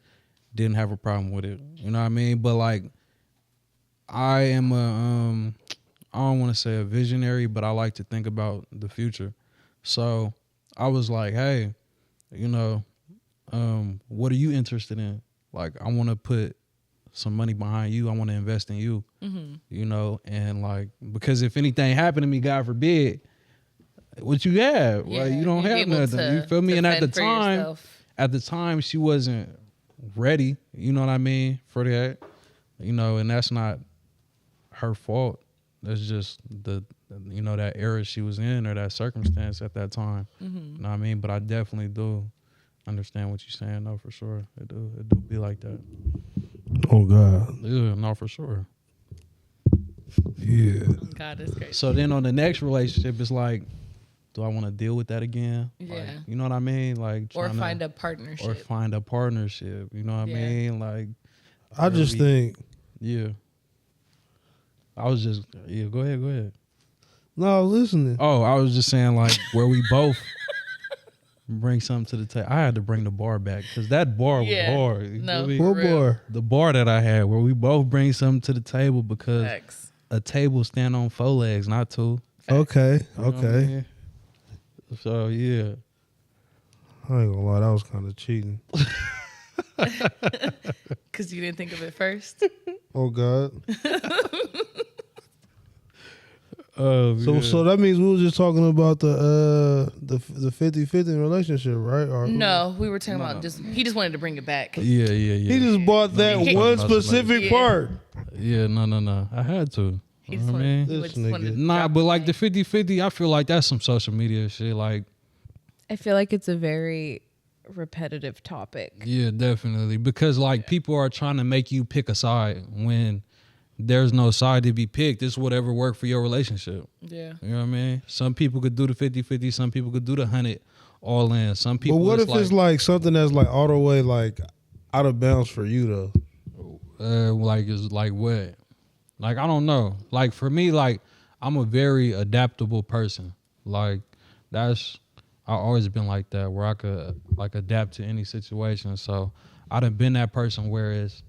C: didn't have a problem with it. You know what I mean? But like I am I don't want to say a visionary, but I like to think about the future. So I was like, hey, what are you interested in? Like, I want to put some money behind you. I want to invest in you, and like, because if anything happened to me, God forbid, what you have, like, you don't
B: you'd be
C: have
B: able
C: nothing. You
B: to-
C: feel me?
B: to
C: And at the
B: fend for
C: time, she wasn't ready. You know what I mean? For that, and that's not her fault. That's just that era she was in, or that circumstance at that time.
B: Mm-hmm.
C: You know what I mean? But I definitely do understand what you're saying, though, for sure. It do be like that.
D: Oh God.
C: Yeah, no, for sure.
D: Yeah.
B: God, that's great.
C: So then on the next relationship, it's like, do I want to deal with that again?
B: Yeah.
C: Like, you know what I mean? Like,
B: Or
C: trying to-
B: find a partnership.
C: or find a partnership. You know what
B: Yeah.
C: I mean? Like,
D: I just think
C: yeah. I was just Go ahead.
D: no, I was listening.
C: Oh, I was just saying like where we both bring something to the table. I had to bring the bar back because that bar was
B: Yeah.
C: hard. You
B: No.
C: feel me?
D: What
B: real.
D: boy?
C: The bar that I had where we both bring something to the table, because
B: Facts.
C: a table stand on 4 legs, not 2.
D: Okay,
C: You know what I
D: okay.
C: mean? So yeah.
D: I ain't gonna lie, that was kind of cheating.
B: Because you didn't think of it first.
D: Oh God.
C: Yeah.
D: So that means we were just talking about the 50-50 relationship, right? Or
B: No, we were talking about he just wanted to bring it back.
C: Yeah.
D: He just bought that
B: He-
D: one
C: Talking about
D: specific
B: Yeah.
D: part.
C: Yeah, no. I had to.
B: He
C: You
B: just
C: know what I
B: wanted,
C: mean?
B: he
D: This
B: just wanted
D: nigga.
B: to
C: Nah,
B: drop
C: but
B: the
C: like the
B: line.
C: 50-50, I feel like that's some social media shit. Like,
E: I feel like it's a very repetitive topic.
C: yeah, definitely. Because like people are trying to make you pick a side when there's no side to be picked. It's whatever worked for your relationship.
B: Yeah.
C: You know what I mean? Some people could do the 50-50, some people could do the 100 all in. Some
D: But
C: people
D: what if it's like something that's like all the way like out of bounds for you though?
C: like it's like what? Like I don't know. Like for me, like I'm a very adaptable person. Like I've always been like that, where I could like adapt to any situation. So I done been that person where it's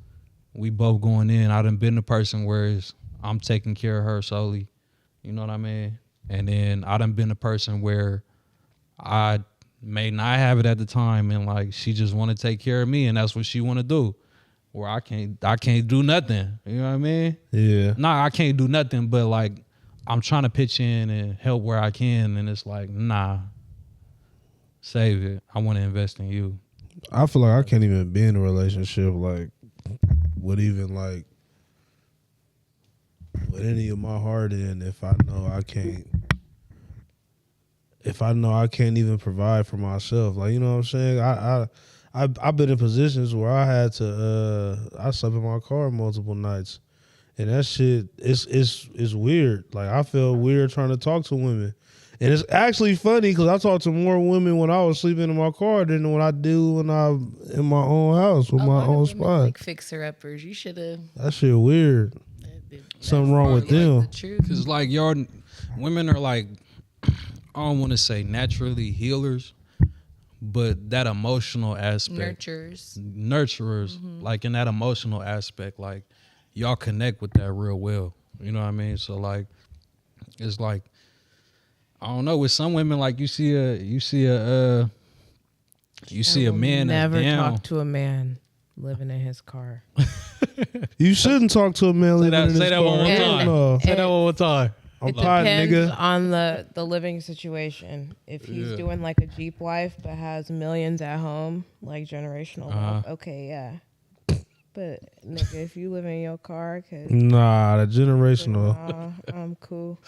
C: we both going in. I done been the person where it's I'm taking care of her solely. You know what I mean? And then I done been the person where I may not have it at the time, and like she just want to take care of me, and that's what she want to do. Where I can't do nothing. You know what I mean?
D: Yeah.
C: Nah, I can't do nothing, but like I'm trying to pitch in and help where I can, and it's like, nah, save it. I want to invest in you.
D: I feel like I can't even be in a relationship like would even like put any of my heart in if I know I can't. If I know I can't even provide for myself, like, you know what I'm saying? I've been in positions where I had to I slept in my car multiple nights, and that shit is weird. Like, I feel weird trying to talk to women, and it's actually funny because I talk to more women when I was sleeping in my car than when I do when I'm in my own house with my own spot.
B: Like fixer uppers. You should have.
D: That shit weird. Something wrong with them.
B: The truth.
C: Cause like y'all, women are like, I don't want to say naturally healers, but that emotional aspect, nurturers, like in that emotional aspect, like y'all connect with that real well. You know what I mean? So like, it's like, I don't know. With some women, like you see a man that's
E: Never
C: down.
E: talk to a man living in his car.
D: You shouldn't talk to a man living in his
C: Say that
D: car.
C: one more time.
D: No.
C: Say that one more time.
D: I'm
E: It
D: tired,
E: depends
D: nigga.
E: on the living situation. If he's doing like a Jeep life but has millions at home, like generational wealth, okay, yeah. But nigga, if you live in your car,
D: Nah, the generational.
E: I'm cool.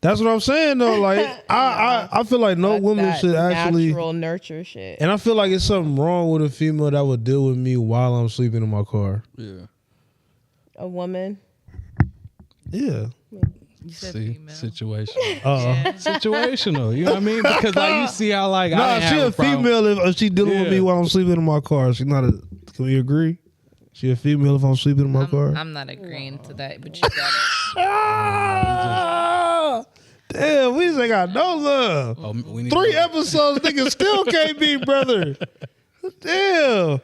D: That's what I'm saying though. Like I feel like no
E: That's
D: woman
E: that
D: should actually.
E: natural nurture shit.
D: And I feel like it's something wrong with a female that would deal with me while I'm sleeping in my car.
C: Yeah.
E: A woman.
D: Yeah.
B: You said
C: See,
B: female.
C: situational.
B: Yeah.
C: Situational. You know what I mean? Because like you see how like
D: Nah,
C: I didn't
D: she
C: have
D: a
C: a problem.
D: female if she dealing with
C: Yeah.
D: me while I'm sleeping in my car. She not a. Can we agree? She a female if I'm sleeping in my car.
B: I'm not agreeing to that, but you got it.
D: Ah, damn, we just ain't got no love.
C: Oh, we need
D: 3
C: to-
D: episodes, nigga still can't be brother. Damn,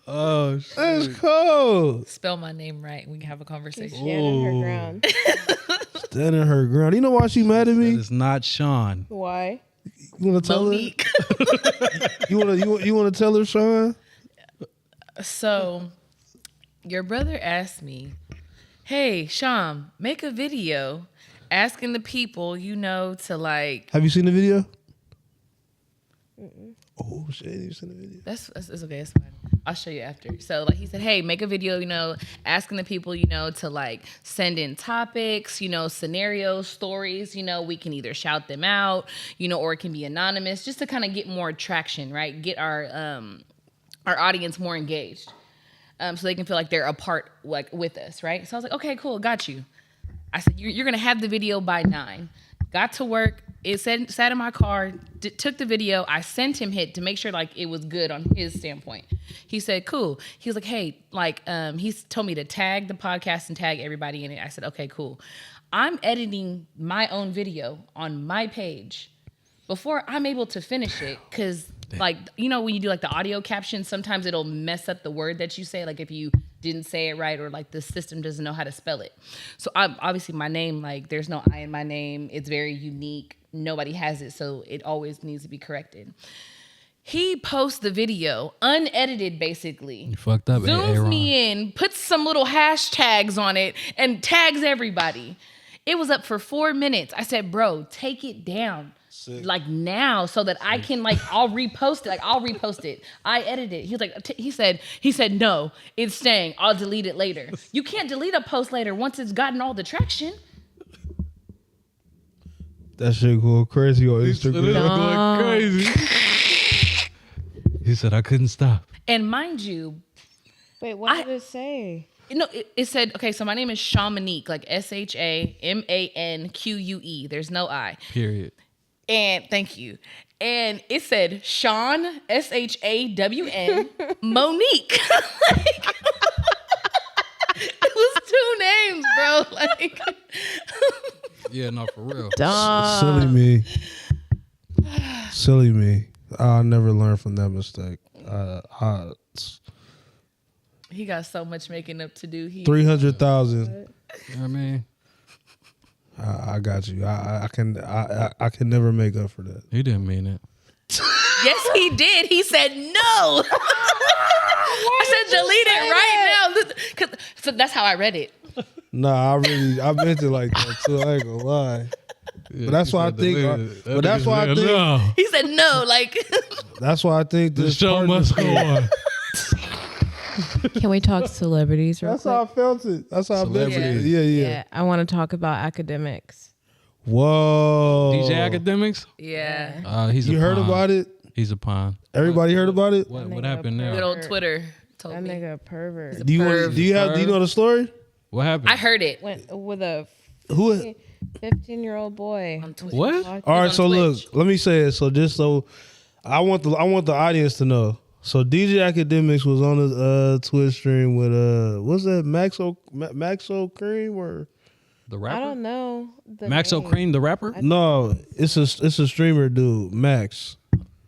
C: Oh shit.
D: that's cold.
B: Spell my name right and we can have a conversation.
E: Standing her ground.
D: Standing her ground. You know why she mad at me?
C: It's not Sean.
E: Why?
D: You want to tell
B: Monique.
D: her? You want to tell her, Sean?
B: So, your brother asked me, "Hey, Sham, make a video asking the people you know to like."
D: Have you seen the video? Oh shit! You seen the video?
B: That's okay. That's fine. I'll show you after. So like he said, hey, make a video, asking the people, to like send in topics, scenarios, stories, we can either shout them out, or it can be anonymous just to kind of get more traction, right? Get our audience more engaged. So they can feel like they're a part like with us, right? So I was like, okay, cool, got you. I said, you're going to have the video by 9. Got to work. It sat in my car, took the video. I sent him to make sure like it was good on his standpoint. He said, cool. He was like, hey, he's told me to tag the podcast and tag everybody in it. I said, okay, cool. I'm editing my own video on my page before I'm able to finish it because when you do like the audio caption, sometimes it'll mess up the word that you say, like if you didn't say it right or like the system doesn't know how to spell it. So obviously my name, like there's no I in my name. It's very unique. Nobody has it, so it always needs to be corrected. He posts the video, unedited basically.
C: You fucked up.
B: Zooms me in, puts some little hashtags on it, and tags everybody. It was up for 4 minutes. I said, bro, take it down. Like now so that I can I'll repost it. I'll repost it. I edited it. He was like, he said, no, it's staying. I'll delete it later. You can't delete a post later once it's gotten all the traction.
D: That shit go crazy on Instagram.
C: Going crazy. He said I couldn't stop.
B: And mind you,
E: Wait, what did it say?
B: it said, okay, so my name is Shamanique, like ShamanQue. There's no I.
C: Period.
B: And thank you. And it said Sean, SHAWN, Monique. It was 2 names, bro.
C: Yeah, no, for real.
D: Silly me. Silly me. I'll never learn from that mistake.
B: He got so much making up to do.
D: 300,000.
C: You know what I mean?
D: I got you. I can never make up for that.
C: He didn't mean it.
B: Yes, he did. He said no. I said delete it right now. So that's how I read it.
D: Nah, I meant it like that too. I ain't gonna lie. But that's why I think. But that's why I think.
C: No.
B: He said no.
D: That's why I think
C: The
D: this
C: show must go on.
E: Can we talk celebrities real
D: That's
E: quick?
D: how I felt it. That's how I felt it.
C: Celebrities.
D: Yeah.
E: Yeah, I want to talk about academics.
D: Whoa.
C: DJ Academics.
B: Yeah.
C: He's
D: You
C: a
D: heard
C: pawn.
D: about it?
C: He's a pawn.
D: Everybody heard about it?
C: What
E: nigga
C: happened
B: Good
C: there?
B: old Twitter told
E: That
B: me.
E: nigga a pervert.
D: Do you
B: Perv.
D: do you know the story?
C: What happened?
B: I heard it
E: Went with a
D: Who?
E: 15-year-old boy.
B: on Twitter.
C: What?
D: All right,
B: on
D: so look,
B: Twitch.
D: let me say it. So just so I want the audience to know. So DJ Academics was on his Twitch stream with what's that Maxo Cream or
C: The
E: I
C: rapper?
E: don't know. The
C: Maxo
E: name.
C: Cream, the rapper?
D: no? It's a streamer dude, Max.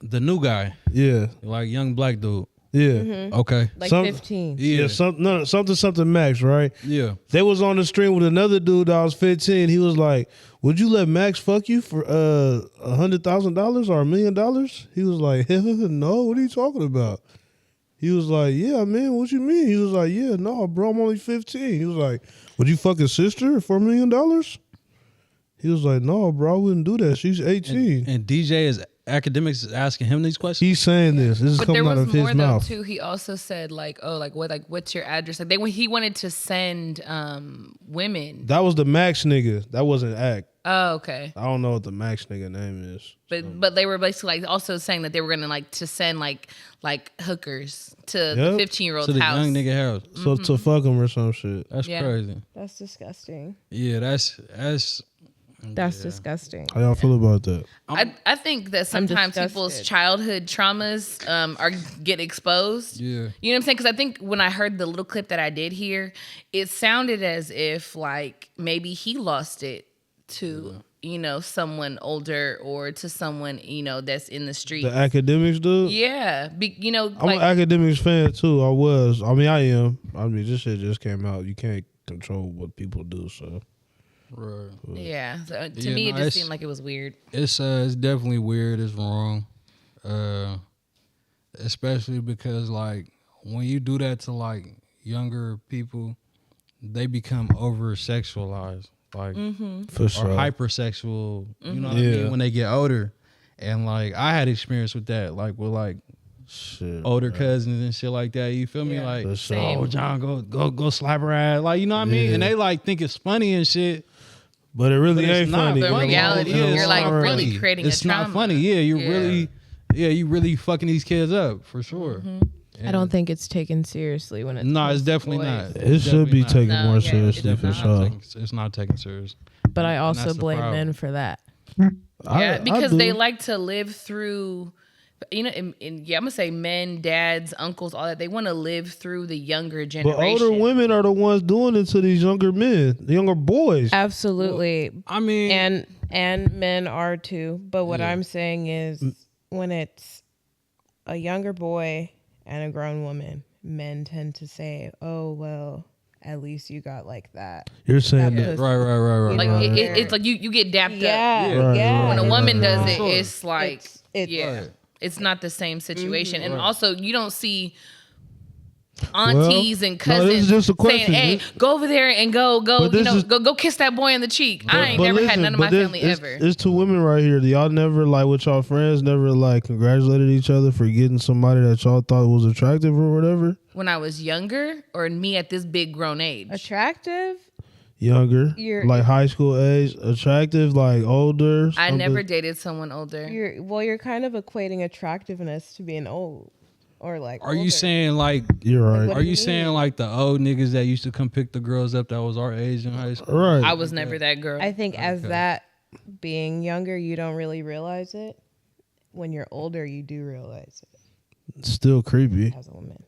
C: The new guy.
D: Yeah,
C: Like young black dude.
D: yeah,
C: Okay.
E: Like
D: Some-
E: 15.
D: yeah. Something Max, right?
C: Yeah.
D: They was on the stream with another dude that was 15. He was like, "Would you let Max fuck you for $100,000 or $1 million?" He was like, "No, what are you talking about?" He was like, "Yeah, man, what you mean?" He was like, "Yeah, no, bro, I'm only 15." He was like, "Would you fuck his sister for $1 million?" He was like, "No, bro, I wouldn't do that. She's 18."
C: And DJ is Academics is asking him these questions?
D: He's saying this. This is
B: But there
D: coming out
B: was
D: of his
B: more though
D: mouth.
B: too. He also said like, oh, like what's your address? Like he wanted to send women.
D: That was the Max nigga. That wasn't Act.
B: Oh, okay.
D: I don't know what the Max nigga name is.
B: But they were basically like also saying that they were gonna like to send like hookers to the
D: Yep.
B: 15-year-old
C: to the
B: house.
C: young nigga house.
D: So to fuck him or some shit.
C: That's
B: Yeah.
C: crazy.
E: That's disgusting.
C: Yeah, that's
E: That's disgusting.
D: How y'all feel about that?
B: I think that sometimes
E: disgusted.
B: people's childhood traumas get exposed.
C: Yeah.
B: You know what I'm saying? Because I think when I heard the little clip that I did hear, it sounded as if like maybe he lost it to someone older or to someone that's in the street.
D: The Academics dude?
B: Yeah,
D: I'm an Academics fan too. I was. I mean, I am. I mean, this shit just came out. You can't control what people do, so.
C: Right.
B: yeah. So to
C: Yeah,
B: me, it
C: no,
B: just
C: it's-
B: seemed like it was weird.
C: It's definitely weird. It's wrong, especially because like when you do that to like younger people, they become over sexualized, like
D: For
C: or
D: sure.
C: hypersexual. You know what I
D: Yeah.
C: mean? When they get older, and like I had experience with that, like with like
D: Shit.
C: older cousins and shit like that. You feel me?
B: Yeah.
C: Like,
D: For sure.
B: Same.
C: oh John, go slap her ass, like you know what I mean?
D: Yeah.
C: And they like think it's funny and shit.
D: But it really
C: But it's
D: ain't
C: not.
D: funny.
C: The
B: In reality,
C: Yeah,
B: you're
C: it's
B: like
C: not
B: really
C: funny.
B: creating
C: It's
B: a
C: not
B: trauma.
C: funny. Yeah, you
B: Yeah.
C: really fucking these kids up for sure.
E: I don't think it's taken seriously when it's
C: No, it's definitely
E: boys.
C: not.
D: It should be taken
B: No,
D: more
B: yeah,
D: seriously
C: It's
D: for
C: not
D: sure.
C: it's not taken serious.
E: But I also
C: that's the
E: blame
C: problem.
E: men for that.
B: Yeah, because
D: do.
B: they like to live through, I'm gonna say men, dads, uncles, all that. They want to live through the younger
D: But
B: generation.
D: older women are the ones doing it to these younger men, the younger boys.
E: Absolutely.
C: I mean,
E: And men are too. But what
C: Yeah.
E: I'm saying is when it's a younger boy and a grown woman, men tend to say, "Oh, well, at least you got like that."
D: You're saying
E: That
D: that.
C: right.
B: like
D: Right.
B: it's like you get dapped up.
E: Yeah.
C: Right,
E: Yeah.
B: When a woman does it,
C: Sure.
B: it's like
E: It's-
B: yeah,
C: Right.
B: it's not the same situation. And
C: Right.
B: also, you don't see aunties and
D: no,
B: cousins
D: this is just a
B: saying,
D: question.
B: "Hey, go over there and go,
D: But this is-
B: go kiss that boy on the cheek." I ain't
D: But
B: never had
D: listen,
B: none of my
D: but this-
B: family
D: it's-
B: ever.
D: It's two women right here. Y'all never like with y'all friends, never like congratulated each other for getting somebody that y'all thought was attractive or whatever.
B: When I was younger, or me at this big grown age.
E: Attractive?
D: Younger,
E: You're-
D: like high school age, attractive, like older.
B: I
D: something.
B: never dated someone older.
E: You're kind of equating attractiveness to being old or like
C: are you
E: older.
C: saying like?
D: You're right.
E: What
C: Are
E: do
C: you
E: you
C: saying
E: mean?
C: like the old niggas that used to come pick the girls up that was our age in high school?
D: Right.
B: I was never that girl.
E: I think as that being younger, you don't really realize it. When you're older, you do realize it
D: Still creepy.
E: as a woman.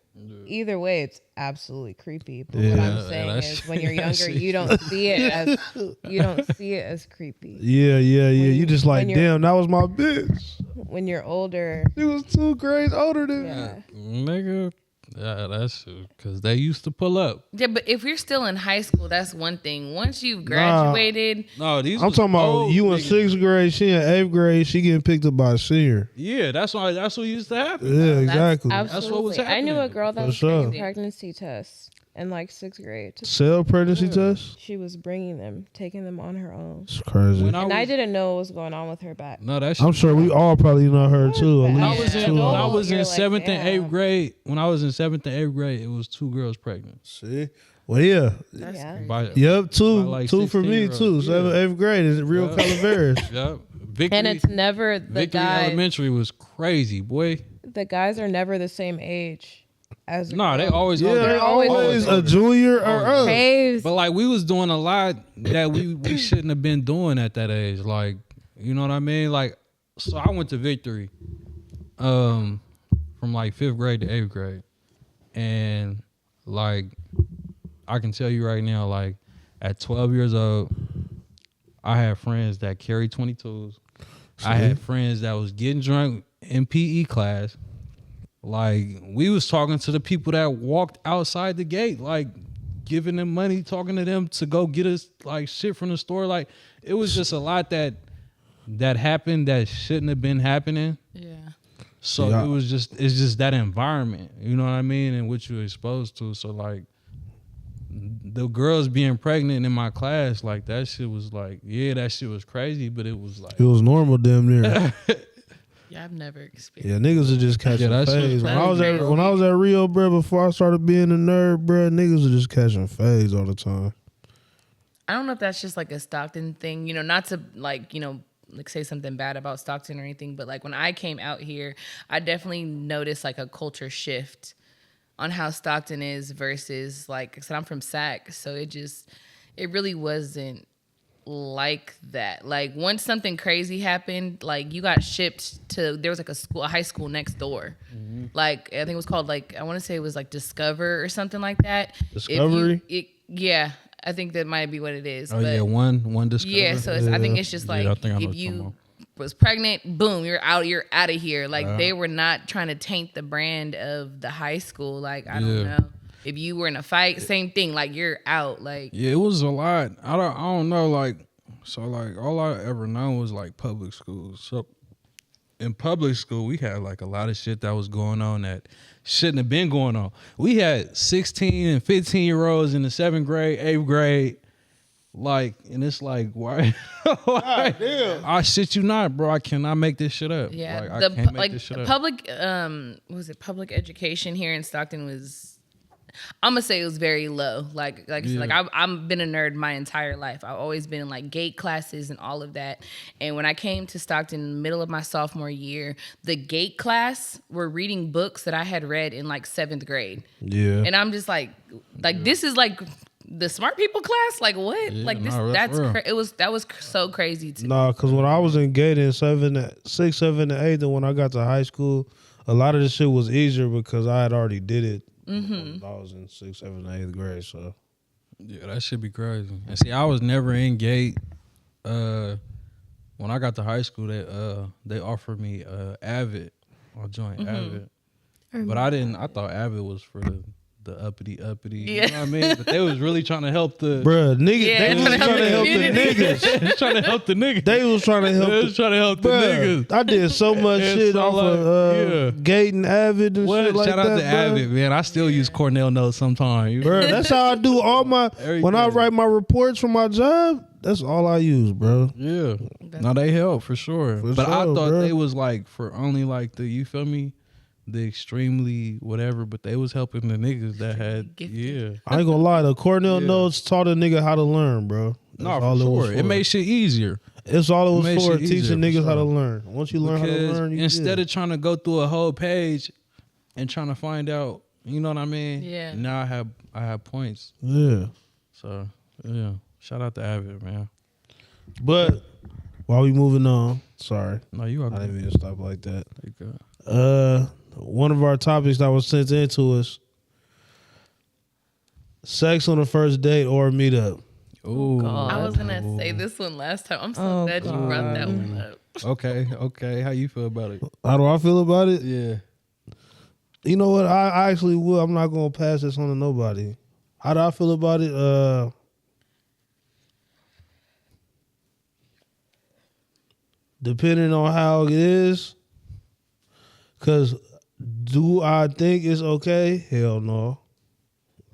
E: Either way, it's absolutely creepy. But
D: Yeah.
E: what
C: Yeah,
E: I'm saying
C: that's-
E: is, when you're
C: that
E: younger,
C: shit-
E: you don't see it as creepy.
D: Yeah. You just like,
E: when you're-
D: damn, that was my bitch.
E: When you're older,
D: She was 2 grades older than me.
E: yeah.
C: Nigga, yeah, that's because they used to pull up.
B: Yeah, but if you're still in high school, that's one thing. Once you've graduated,
C: No, these.
D: I'm
C: was
D: talking about
C: old
D: you in
C: niggas.
D: 6th grade, she in 8th grade, she getting picked up by a senior.
C: Yeah, that's what used to happen.
D: Yeah, exactly.
E: Absolutely.
C: what was
E: I knew a
C: happening.
E: girl that
D: For
E: was
D: sure.
E: taking pregnancy tests. in like 6th grade.
D: Self pregnancy test?
E: She was bringing them, taking them on her own.
D: It's crazy.
E: And I didn't know what was going on with her back.
C: No, that's.
D: I'm sure we all probably know her too. At
C: When I
D: least
C: was in,
D: two
C: when
D: of
C: I
D: them.
C: was in
E: You're like,
C: 7th and
E: damn.
C: 8th grade, when I was in 7th and 8th grade, it was 2 girls pregnant.
D: See? Well, yeah.
E: Yeah.
C: By,
D: Yep, two.
C: By like
D: Two for me
C: 16-year-old.
D: too.
C: Yeah.
D: 7th, 8th grade is real
C: Yeah.
D: Calaveras.
C: Yep. Victory,
E: And it's never the
C: Victory
E: guys.
C: Elementary was crazy, boy.
E: The guys are never the same age as.
C: No, they always
D: Yeah,
C: older.
D: they're
E: always
D: always a
C: older.
D: junior or up.
E: crazy.
C: But like we was doing a lot that we shouldn't have been doing at that age. Like, you know what I mean? Like, so I went to Victory, from like 5th grade to 8th grade, and like I can tell you right now, like at 12 years old, I had friends that carried 22s. I had friends that was getting drunk in PE class. Like we was talking to the people that walked outside the gate, like giving them money, talking to them to go get us like shit from the store. Like it was just a lot that happened that shouldn't have been happening.
B: Yeah.
C: So
D: Yeah.
C: it's just that environment, you know what I mean, and what you're exposed to. So like the girls being pregnant in my class, like that shit was like, yeah, that shit was crazy, but it was like
D: It was normal damn near.
B: Yeah, I've never experienced.
D: Yeah, niggas are just catching
C: that shit was
D: phase.
B: crazy.
D: When I was at Rio, bro, before I started being a nerd, bro, niggas are just catching phase all the time.
B: I don't know if that's just like a Stockton thing, you know, not to like, you know, like say something bad about Stockton or anything, but like when I came out here, I definitely noticed like a culture shift on how Stockton is versus like I said, I'm from Sac, so it really wasn't like that. Like once something crazy happened, like you got shipped to, there was like a high school next door. Like I think it was called like, I want to say it was like Discover or something like that.
D: Discovery?
B: Yeah, I think that might be what it is.
C: oh
B: but
C: yeah, one Discover.
B: yeah, so I think it's just like
C: Yeah, I think I know
B: if
C: what you're talking
B: you
C: about.
B: was pregnant, boom, you're out of here. Like they were not trying to taint the brand of the high school. Like I don't
C: Yeah.
B: know. If you were in a fight, same thing. Like you're out. Like
C: Yeah, it was a lot. I don't know, like, so like all I ever known was like public schools. So in public school, we had like a lot of shit that was going on that shouldn't have been going on. We had 16 and 15-year-olds in the 7th grade, 8th grade. Like, and it's like, why? I shit you not, bro. I cannot make this shit up.
B: yeah,
C: like, I can't make this shit up.
B: public what was it, public education here in Stockton was, I'm gonna say it was very low. Like I said, like I've been a nerd my entire life. I've always been in like gate classes and all of that. And when I came to Stockton in the middle of my sophomore year, the gate class were reading books that I had read in like 7th grade.
D: Yeah.
B: And I'm just like this is like the smart people class. Like what?
C: Yeah,
B: like this?
C: no, that's real.
B: That was so crazy to me.
D: Nah, because when I was in Gate in 6, 7, and 8, and when I got to high school, a lot of this shit was easier because I had already did it when I was in 6, 7, and 8th grade. So
C: Yeah, that should be crazy. And see, I was never in gate. When I got to high school, they offered me Avid. I joined Avid, but I didn't. I thought Avid was for the uppity.
B: Yeah.
C: You know what I mean? But they was really trying to help the.
D: bruh, niggas,
B: Yeah,
D: they was trying to help the
B: community.
D: niggas.
C: trying to help the niggas.
D: They was trying to help
C: They
D: the
C: was trying to help the
D: bruh,
C: niggas.
D: I did so much
C: And
D: shit
C: so,
D: off
C: like,
D: of Gate and Avid and
C: What?
D: shit like
C: Shout out
D: that,
C: to
D: bruh.
C: Avid, man. I still use Cornell notes sometimes.
D: Bruh, that's how I do all my when I
C: Everything.
D: write my reports for my job. That's all I use, bro.
C: Yeah. No, they help for sure.
D: For
C: but I
D: sure,
C: thought
D: bro.
C: they was like for only like the, you feel me? The extremely whatever, but they was helping the niggas that had,
B: Gifted.
C: yeah.
D: I ain't gonna lie, the Cornell
C: Yeah.
D: notes taught a nigga how to learn, bro. That's
C: No,
D: all
C: for
D: it was
C: sure.
D: for.
C: It made shit easier.
D: It's all it was
C: made
D: for,
C: shit easier,
D: teaching
C: for
D: niggas how to
C: sure.
D: learn. Once you learn how to
C: Because
D: learn, you
C: instead
D: good.
C: of trying to go through a whole page and trying to find out, you know what I mean?
B: Yeah.
C: Now I have points.
D: Yeah.
C: So yeah. Shout out to Avid, man.
D: But while we moving on, sorry.
C: No, you are
D: I didn't mean to stop like that.
C: good.
D: One of our topics that was sent in to us: sex on the first date or meetup.
C: Ooh.
E: God.
B: I was gonna say this one last time. I'm so glad you brought that one up.
C: Okay. How you feel about it?
D: How do I feel about it?
C: Yeah.
D: You know what? I actually will. I'm not gonna pass this on to nobody. How do I feel about it? Depending on how it is. Cause do I think it's okay? Hell no.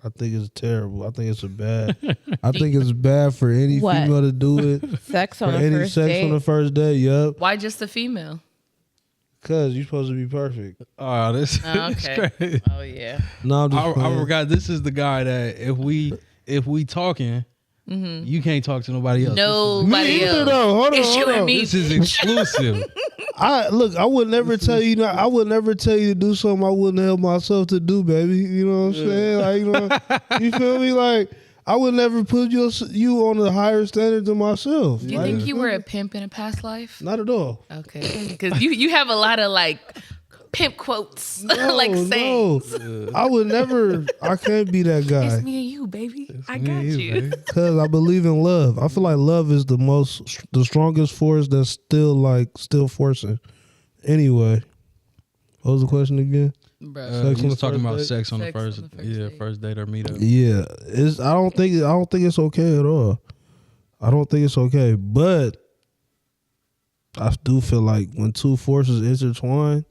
D: I think it's terrible. I think it's bad. I think it's bad for any
E: What?
D: female to do it.
E: Sex
D: For
E: on a
D: any
E: first
D: sex
E: date.
D: on the first day, yup.
B: Why just a female?
D: Cause you're supposed to be perfect.
C: Oh, this
B: Oh,
C: is
B: okay.
C: crazy.
B: Oh yeah.
D: No, I'm just
C: I
D: playing.
C: forgot this is the guy that if we talking, you can't talk to nobody else.
B: Nobody
D: Me either,
B: else.
D: though. Hold on,
B: It's you
D: hold
B: and
D: on.
B: me.
C: This is exclusive.
D: I would never tell you. I would never tell you to do something I wouldn't help myself to do, baby. You know what I'm saying? Like, you know, you feel me? Like, I would never put you on a higher standard than myself.
B: Do you
D: Like,
B: think you were a pimp in a past life?
D: Not at all.
B: Okay, because you have a lot of like pimp quotes, like sayings.
D: No, I would never. I can't be that guy.
B: It's me and you, baby. I got you.
D: Cause I believe in love. I feel like love is the strongest force that's still forcing. Anyway, what was the question again?
B: Bro.
D: Sex
C: You
D: on
C: was
D: the
C: talking
D: first
C: about
D: date?
C: sex on the
B: Sex
C: first,
B: on the first date.
C: first date or meetup.
D: Yeah, I don't think it's okay at all. I don't think it's okay, but I do feel like when two forces intertwine,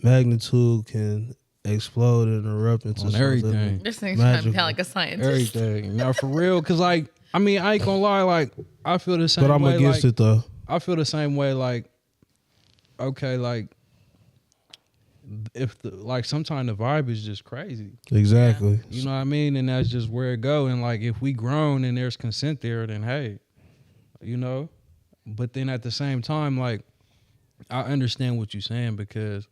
D: magnitude can explode and erupt into
C: On
D: something.
C: everything.
B: This thing's trying to
D: Magical.
B: sound like a scientist.
C: Everything. Now for real, cause like I mean I ain't gonna lie, like I feel the same
D: But I'm
C: way.
D: against
C: like,
D: it though.
C: I feel the same way. Like okay, like if like sometimes the vibe is just crazy.
D: Exactly.
C: You know what I mean? And that's just where it go. And like if we grown and there's consent there, then hey, you know. But then at the same time, like I understand what you're saying because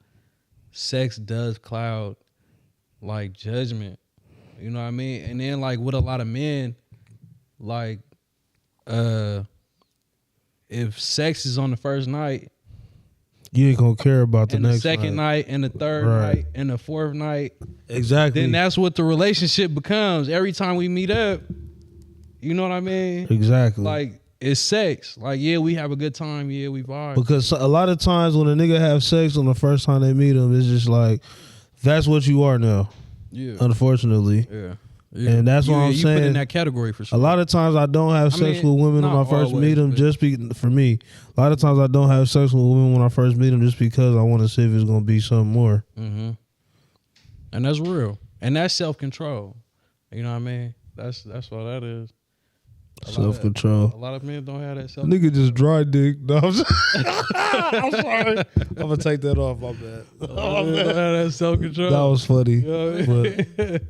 C: sex does cloud like judgment. You know what I mean? And then like with a lot of men, like if sex is on the first night,
D: You ain't gonna care about the
C: and the
D: next
C: second night, and the third
D: Right.
C: night, and the fourth night,
D: Exactly.
C: then that's what the relationship becomes. Every time we meet up, you know what I mean?
D: exactly.
C: Like it's sex. Like yeah, we have a good time. Yeah, we vibe.
D: Because a lot of times when a nigga have sex on the first time they meet him, it's just like that's what you are now.
C: Yeah,
D: Unfortunately.
C: yeah.
D: And that's what I'm
C: you put in
D: saying.
C: that category for
D: A
C: sure.
D: lot of times I don't have sex
C: mean,
D: with women when
C: not
D: I first
C: always,
D: meet them
C: but-
D: for me. A lot of times I don't have sex with women when I first meet them just because I want to see if it's going to be something more.
C: Mm-hmm. And that's real. And that's self-control. You know what I mean? That's what that is. A
D: Self-control.
C: lot of men don't have that self.
D: Nigga just dry dick. No, I'm sorry. I'm going to take that off. My bad.
C: That self-control.
D: That was funny.
C: You know what I mean?
D: But,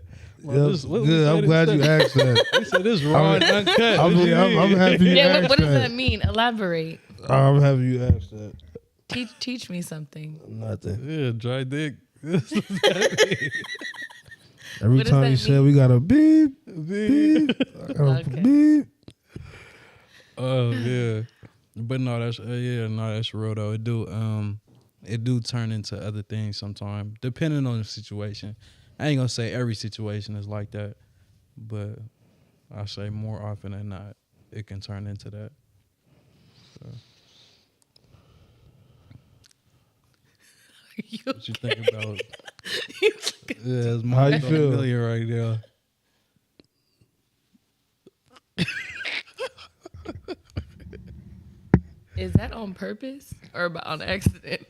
C: Well,
D: yeah,
C: this- what we
D: good. I'm
C: said
D: glad
C: is-
D: you asked that.
C: He said this raw and uncut.
D: I'm
C: What you mean?
D: happy you
B: Yeah,
D: asked
B: what does
D: that.
B: that mean? Elaborate.
D: I'm happy you asked that.
B: Teach me something.
D: Nothing.
C: Yeah, dry dick.
D: Every
B: What does
D: time
B: that
D: you said
B: mean?
D: we got a beep, beep, I got a
B: Okay.
D: beep.
C: Oh yeah, but no, that's that's real though. It do turn into other things sometimes, depending on the situation. I ain't gonna say every situation is like that, but I say more often than not, it can turn into that. So. What you think about? Yeah, it's
D: How you feel?
C: million right now.
B: Is that on purpose or on accident?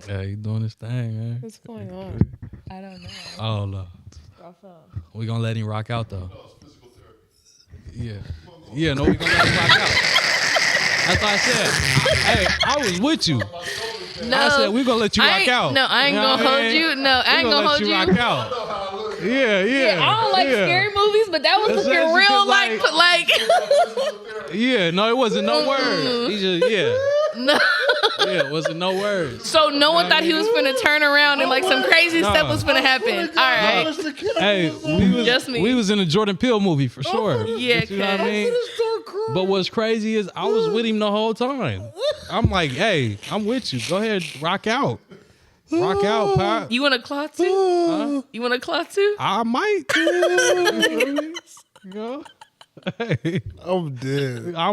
C: Yeah, he doing his thing, man.
E: What's going on?
B: I don't know.
C: Oh no, we gonna let him rock out though. Yeah, yeah, no, we gonna let him rock out. That's what I said. Hey, I was with you.
B: No,
C: I said we gonna let you rock out.
B: No, I ain't
C: You know
B: gonna
C: what
B: hold
C: mean?
B: you. No, I ain't
C: We
B: gonna hold
C: let you
B: you.
C: rock out. Yeah, yeah.
B: I don't like
C: yeah.
B: scary movies, but that was
C: That's
B: looking
C: actually
B: real
C: like-
B: like
C: Yeah, no, it wasn't no word. He just
B: no.
C: yeah, it wasn't no words.
B: So no one thought he was finna turn around and like some crazy stuff was finna happen. All right.
C: Hey,
B: Just me.
C: we was in a Jordan Peele movie for sure.
B: Yeah,
C: You know what I
B: cuz.
C: mean? But what's crazy is I was with him the whole time. I'm like, hey, I'm with you. Go ahead, rock out. Rock out, Pop.
B: You want a claw too?
C: Huh?
B: You want a claw too?
C: I might. You know? Hey,
D: I'm dead.
C: I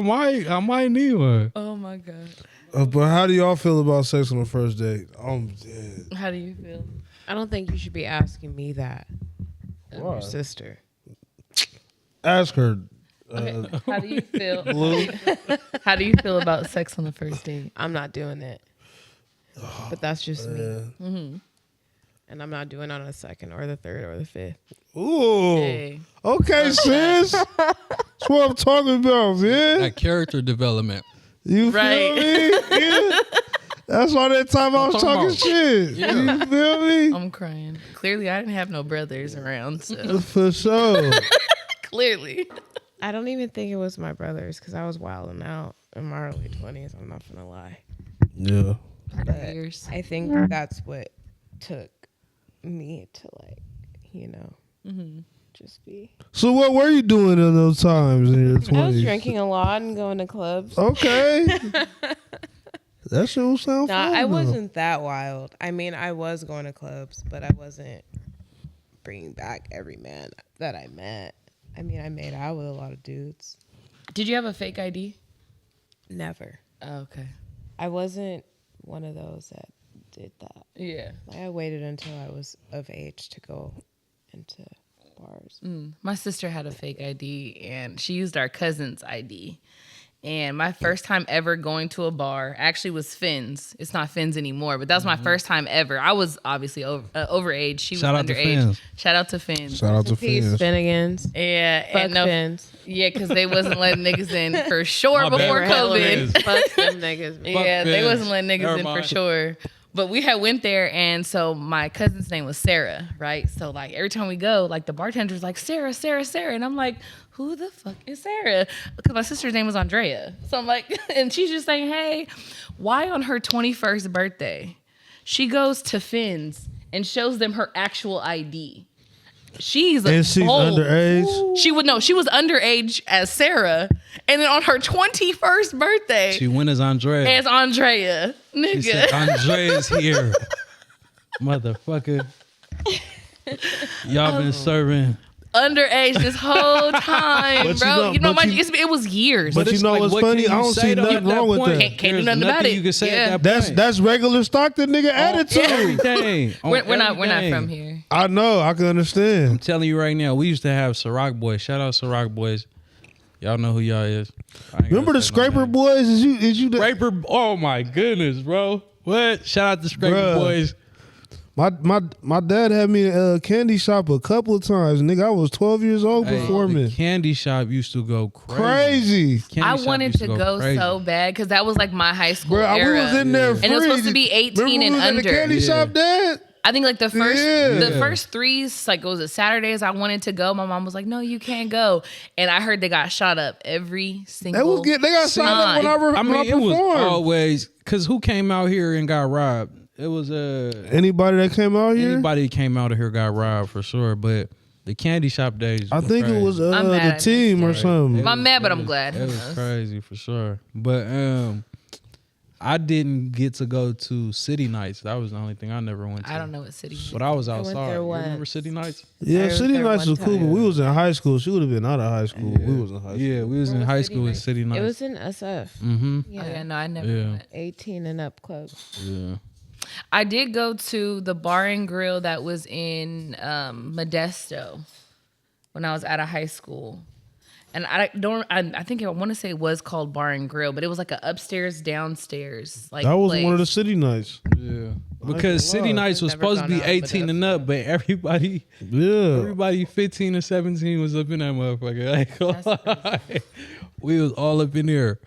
C: might need one.
B: Oh my god.
D: But how do y'all feel about sex on the first date? I'm dead.
B: How do you feel?
E: I don't think you should be asking me that. I'm
D: Why?
E: your sister.
D: Ask her.
B: Okay. How do you feel?
D: Blue.
B: How do you feel about sex on the first date?
E: I'm not doing it. But that's just me. and I'm not doing it on the 2nd or the 3rd or the 5th.
D: Ooh.
B: Hey.
D: Okay, sis. That's what I'm talking about, man.
C: That character development.
D: You feel
B: Right.
D: me? Yeah. That's why that time I was
C: talking
D: talking
C: about.
D: shit. You feel me?
B: I'm crying. Clearly, I didn't have no brothers around, so
D: For sure.
B: clearly.
E: I don't even think it was my brothers because I was wilding out in my early 20s. I'm not gonna lie.
D: Yeah.
E: But
B: Years.
E: I think that's what took me to like, you know, just be.
D: So what were you doing in those times in your 20s?
E: I was drinking a lot and going to clubs.
D: Okay. That shit will sound
E: No,
D: fun.
E: I
D: though.
E: wasn't that wild. I mean, I was going to clubs, but I wasn't bringing back every man that I met. I mean, I made out with a lot of dudes.
B: Did you have a fake ID?
E: Never.
B: Oh, okay.
E: I wasn't one of those that did that.
B: Yeah.
E: Like, I waited until I was of age to go into bars.
B: My sister had a fake ID, and she used our cousin's ID. And my first time ever going to a bar actually was Finn's. It's not Finn's anymore, but that was my first time ever. I was obviously overage. She
C: Shout
B: was
C: out to
B: underage.
C: Finn's.
B: Shout out to Finn's.
D: Shout out to
E: Peace,
D: Finn's.
E: Finnegans.
B: Yeah,
E: Fuck
B: and no,
E: Fins.
B: yeah, because they wasn't letting niggas in for sure
C: My bad.
B: before
C: They were hella
B: COVID.
C: niggas.
E: Fuck them niggas. Man.
B: Yeah, they
C: Finn's.
B: wasn't letting niggas
C: Never
B: in for
C: mind.
B: sure. But we had went there, and so my cousin's name was Sarah, right? So like every time we go, like the bartender's like Sarah, Sarah, Sarah, and I'm like, who the fuck is Sarah? Because my sister's name was Andrea. So I'm like, and she's just saying, hey, why on her 21st birthday she goes to Finn's and shows them her actual ID? She's
D: And she's
B: bold.
D: underage?
B: She was underage as Sarah, and then on her 21st birthday,
C: She went as Andrea.
B: as Andrea,
C: She
B: nigga.
C: said, Andrea's here. Motherfucker. Y'all been serving.
B: Underage this whole time,
D: But you
B: bro.
D: know-
B: You know,
D: but
B: it was years.
D: But you
C: it's
D: know
C: like,
D: what's
C: what
D: funny?
C: can
D: I
C: you
D: don't
C: say
D: see
C: to
D: nothing
C: that
D: wrong with
C: point?
D: that.
B: Can't do
C: There's
B: nothing about it.
C: you can say
B: Yeah.
C: at that point.
D: That's regular Stockton nigga attitude.
C: Everything.
B: we're not from here.
D: I know. I can
C: I'm
D: understand.
C: telling you right now, we used to have Ciroc Boys. Shout out Ciroc Boys. Y'all know who y'all is. I ain't
D: Remember
C: gotta
D: the
C: say no
D: Scraper
C: name.
D: Boys? Is you the,
C: Scraper? Oh my goodness, bro. What? Shout out to Scraper
D: Bruh.
C: Boys.
D: My dad had me in a candy shop a couple of times. Nigga, I was 12 years old
C: Hey,
D: before
C: the
D: me.
C: candy shop used to go crazy.
D: Crazy.
C: Candy
B: I
C: shop
B: wanted
C: used
B: to go
C: crazy.
B: so bad because that was like my high school
D: Bro,
B: era.
D: we was in there free.
B: And it was supposed to be 18
D: Remember
B: and
D: we was in the
B: under.
D: candy shop, Dad?
B: I think like the
D: Yeah.
B: first threes, like it was Saturdays I wanted to go. My mom was like, no, you can't go. And I heard they got shot up every single
D: They got signed up when
B: time.
D: I
C: I mean, it was
D: performed.
C: always because who came out here and got robbed? It was
D: Anybody that came out here?
C: anybody that came out of here got robbed for sure. But the candy shop days,
D: I
C: were
D: think
C: crazy.
D: it was
B: I'm mad I
D: the
B: missed
D: team or
B: it.
D: something.
B: I'm mad, but I'm glad.
C: It was crazy for sure. But I didn't get to go to City Nights. That was the only thing I never went to.
B: I don't know what city.
C: But I was
E: went
C: outside.
E: there
C: You
E: once.
C: remember City Nights?
D: Yeah,
E: I was
D: City
E: there
D: Nights
E: one
D: was cool, but
E: time.
D: we was in high school. She would have been out of high school. We was in high school.
C: Yeah, we was in
E: Where was
C: high
E: City
C: school with
E: Nights?
C: City Nights.
E: It was in SF.
C: Mm-hmm.
E: Yeah.
B: Oh, yeah, no, I never
C: Yeah.
B: went.
E: 18 and up club.
C: Yeah.
B: I did go to the bar and grill that was in Modesto when I was out of high school. And I think I want to say it was called Bar and Grill, but it was like an upstairs, downstairs. Like
D: That was
B: place.
D: one of the City Nights.
C: Yeah. Because City
D: lie.
C: Nights was
E: Never
C: supposed to
E: gone
C: be
E: out,
C: 18
E: but
C: and up, but everybody
D: Yeah.
C: 15 and 17 was up in that motherfucker. Like, we was all up in there.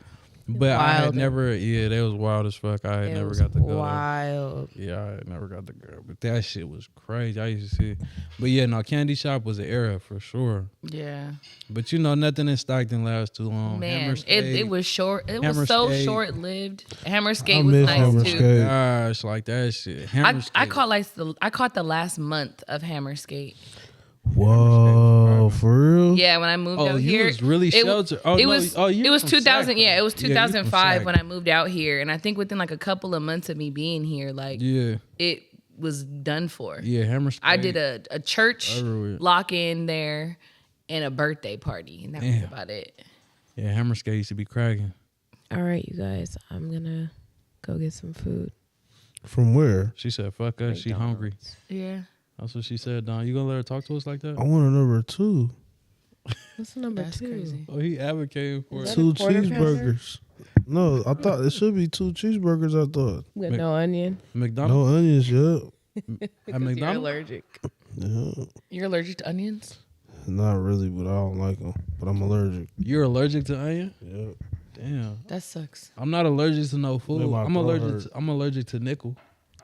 C: But I had
E: Wild.
C: never, they was wild as fuck. I had
E: It
C: never
E: was
C: got to go there.
E: wild.
C: Yeah, I had never got to go. But that shit was crazy. I used to see. But yeah, no, Candy Shop was an era for sure.
B: Yeah,
C: But you know, nothing in Stockton lasts too long.
B: man,
C: Hammer Skate,
B: it was short. It
C: Hammer
B: was so
C: Skate.
B: short lived. Hammer Skate
D: I
B: was
D: miss
B: nice
D: Hammer
B: too.
D: Skate.
C: Gosh, like that shit. Hammer
B: I
C: Skate.
B: caught the last month of Hammer Skate.
D: Whoa, for real?
B: Yeah, when I moved
C: Oh,
B: out
C: you
B: here,
C: was really
B: it,
C: sheltered. Oh,
B: it
C: no,
B: was.
C: you
B: it was
C: from
B: 2000.
C: Sac,
B: Yeah, it was
C: though. Yeah, you from
B: 2005
C: Sac.
B: when I moved out here, and I think within like a couple of months of me being here, like
C: Yeah,
B: it was done for.
C: yeah, Hammer Skate.
B: I did a church
C: Everywhere.
B: lock in there and a birthday party, and that was
C: Damn.
B: about it.
C: Yeah, Hammer Skate used to be cracking.
E: All right, you guys. I'm going to go get some food.
D: From where?
C: She said, "Fuck us, she hungry."
B: Yeah,
C: That's what she said, Don. You gonna let her talk to us like that?
D: I want a number 2.
E: What's the number
B: that's
E: 2?
B: crazy.
C: Oh, he advocating for
E: Is
C: it.
E: that a
D: 2
E: quarter
D: cheeseburgers. No, I thought it should be 2 cheeseburgers, I thought.
E: With no onion.
C: McDonald's.
D: No onions, yeah.
C: At
B: You're
C: McDonald's?
B: allergic.
D: Yeah.
B: You're allergic to onions?
D: Not really, but I don't like them. But I'm allergic.
C: You're allergic to onion?
D: Yeah.
C: Damn.
B: That sucks.
C: I'm not allergic to no food.
D: my
C: I'm
D: throat
C: allergic.
D: hurt.
C: I'm allergic to nickel.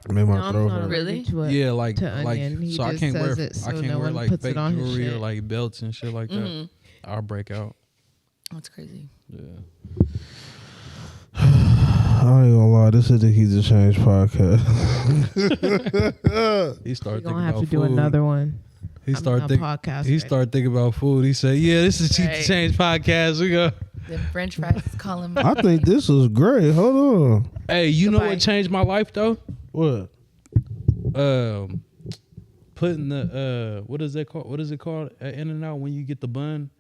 D: Made my
E: No, I'm
D: throat
E: not
D: hurt.
B: Really?
E: allergic to it.
C: Yeah, like
E: to onion. He
C: so I
E: just
C: can't wear
E: says it so
C: I can't
E: no
C: wear
E: one
C: like
E: puts it
C: fake
E: on his
C: jewelry or
E: shit.
C: like belts and shit like that. I'll break out.
B: That's crazy.
C: Yeah.
D: I ain't gonna lie, this is the Keep the Change podcast.
C: He started
E: We're
C: thinking
E: gonna have
C: about
E: to do
C: food.
E: another one.
C: He started
E: a
C: thinking.
E: podcast
C: He
E: ready.
C: started thinking about food. He said, "Yeah, this is Keep the
B: Right.
C: Change podcast. We go."
B: The French fries is calling me.
D: I think this is great. Hold on.
C: Hey, you know
B: Goodbye.
C: what changed my life though?
D: What?
C: Putting the what is it called? What is it called at In-N-Out when you get the bun?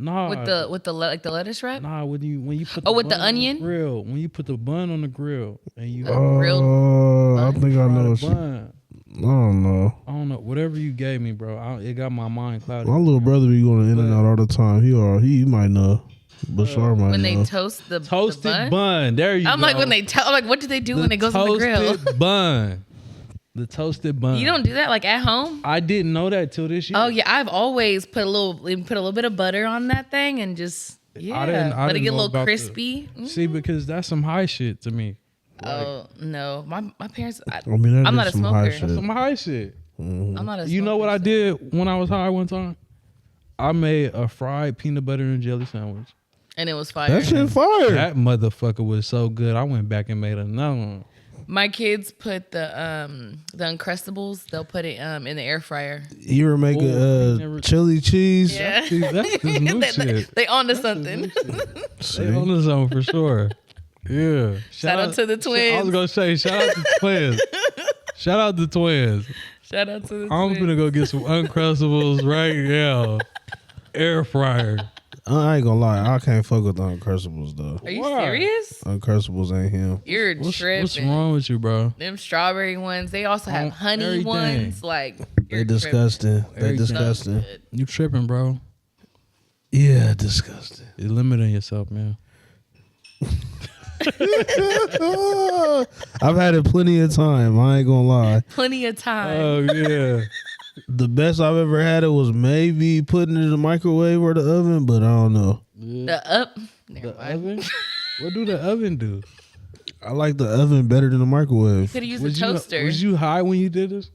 C: Nah,
B: With the like the lettuce wrap?
C: nah. When you put
B: Oh, with the
C: bun on
B: onion?
C: grill. When you put the bun on the grill and you
B: Grilled
D: I
B: bun?
D: think I
C: fry
D: know.
C: the
D: What
C: bun.
D: I don't know.
C: I don't know. Whatever you gave me, bro, it got my mind clouded.
D: My little brother be going to In-N-Out all the time. He might know. Bashar might
B: When
D: know.
B: they toast the
C: Toasted
B: bun?
C: bun. There you go.
B: I'm like I'm like, what do they do when it goes on the grill?
C: Toasted bun. The toasted bun.
B: You don't do that like at home?
C: I didn't know that till this year.
B: Oh yeah, I've always put a little bit of butter on that thing and just
C: I
B: let
C: didn't
B: it get a
C: know
B: little
C: about the-
B: crispy.
C: See, because that's some high shit to me.
B: Oh no, my parents.
D: I mean, that
B: I'm
D: is
B: not a
D: some high
B: smoker.
D: shit.
C: Some high shit.
B: I'm not a.
C: You know
B: smoker,
C: what I
B: so-
C: did when I was high one time? I made a fried peanut butter and jelly sandwich.
B: And it was fire.
D: That shit fire.
C: That motherfucker was so good. I went back and made another one.
B: My kids put the Uncrustables. They'll put it in the air fryer.
D: You ever make
C: Oh,
D: a
C: never-
D: chili cheese?
B: Yeah,
C: See, that's the new shit.
B: they onto something.
D: See?
C: They on the zone for sure. Yeah.
B: Shout out to the
C: I was
B: twins.
C: gonna say shout out to twins. Shout out to twins.
B: Shout out to the
C: I'm
B: twins.
C: gonna go get some Uncrustables right now. Air fryer.
D: I ain't gonna lie, I can't fuck with the Uncrustables though.
B: Are you
C: Why?
B: serious?
D: Uncrustables ain't him.
B: You're
C: What's
B: tripping.
C: wrong with you, bro?
B: Them strawberry ones. They also have
C: On
B: honey
C: everything.
B: ones. Like
D: They
B: you're
D: disgusting. They
C: Everything.
D: disgusting.
B: tripping.
C: You tripping, bro?
D: Yeah, disgusting.
C: You're limiting yourself, man.
D: I've had it plenty of time. I ain't gonna lie.
B: Plenty of time.
C: Oh yeah.
D: The best I've ever had it was maybe putting it in the microwave or the oven, but I don't know.
B: The up. Never
C: The
B: mind.
C: oven? What do the oven do?
D: I like the oven better than the microwave.
B: Could have used a
C: Was
B: toaster.
C: was you high when you did this?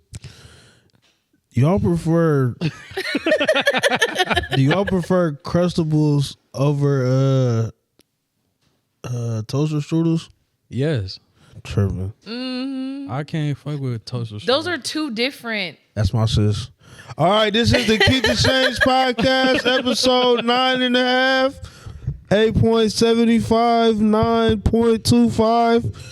D: Y'all prefer? Do y'all prefer Crustables over toaster strudels?
C: Yes.
D: Tripping.
C: I can't fuck with toaster.
B: Those are two different.
D: That's my sis. All right, this is the Keep the Change podcast, episode 9.5, 8.75, 9.25.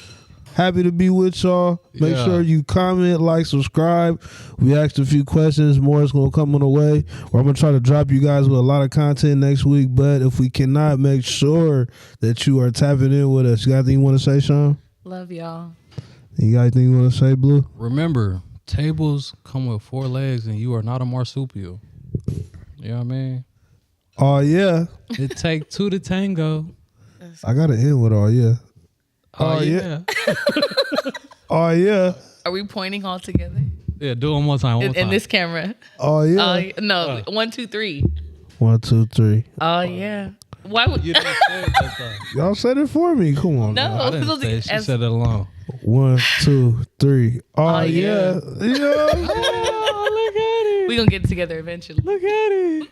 D: Happy to be with y'all. Make
C: Yeah.
D: sure you comment, like, subscribe. We asked a few questions. More is going to come on the way. Or I'm going to try to drop you guys with a lot of content next week. But if we cannot, make sure that you are tapping in with us. You got anything you want to say, Sean?
B: Love y'all.
D: You got anything you want to say, Blue?
C: Remember, tables come with 4 legs, and you are not a marsupial. You know what I mean?
D: Oh, yeah.
C: It take 2 to tango.
D: I got to end with oh, yeah.
C: Oh,
D: yeah. Oh, yeah.
B: Are we pointing all together?
C: Yeah, do it one more time. One more
B: In
C: time.
B: this camera.
D: Oh, yeah.
B: No, 1, 2, 3.
D: 1, 2, 3.
B: Oh yeah. Why would
C: You didn't say it that time.
D: Y'all said it for me. Come on.
B: no?
D: now.
C: I didn't say it. She
B: As-
C: said it alone.
D: 1, 2, 3. Oh,
B: yeah.
D: yeah. You know?
C: Oh, look at it.
B: we gonna get together eventually.
C: Look at it.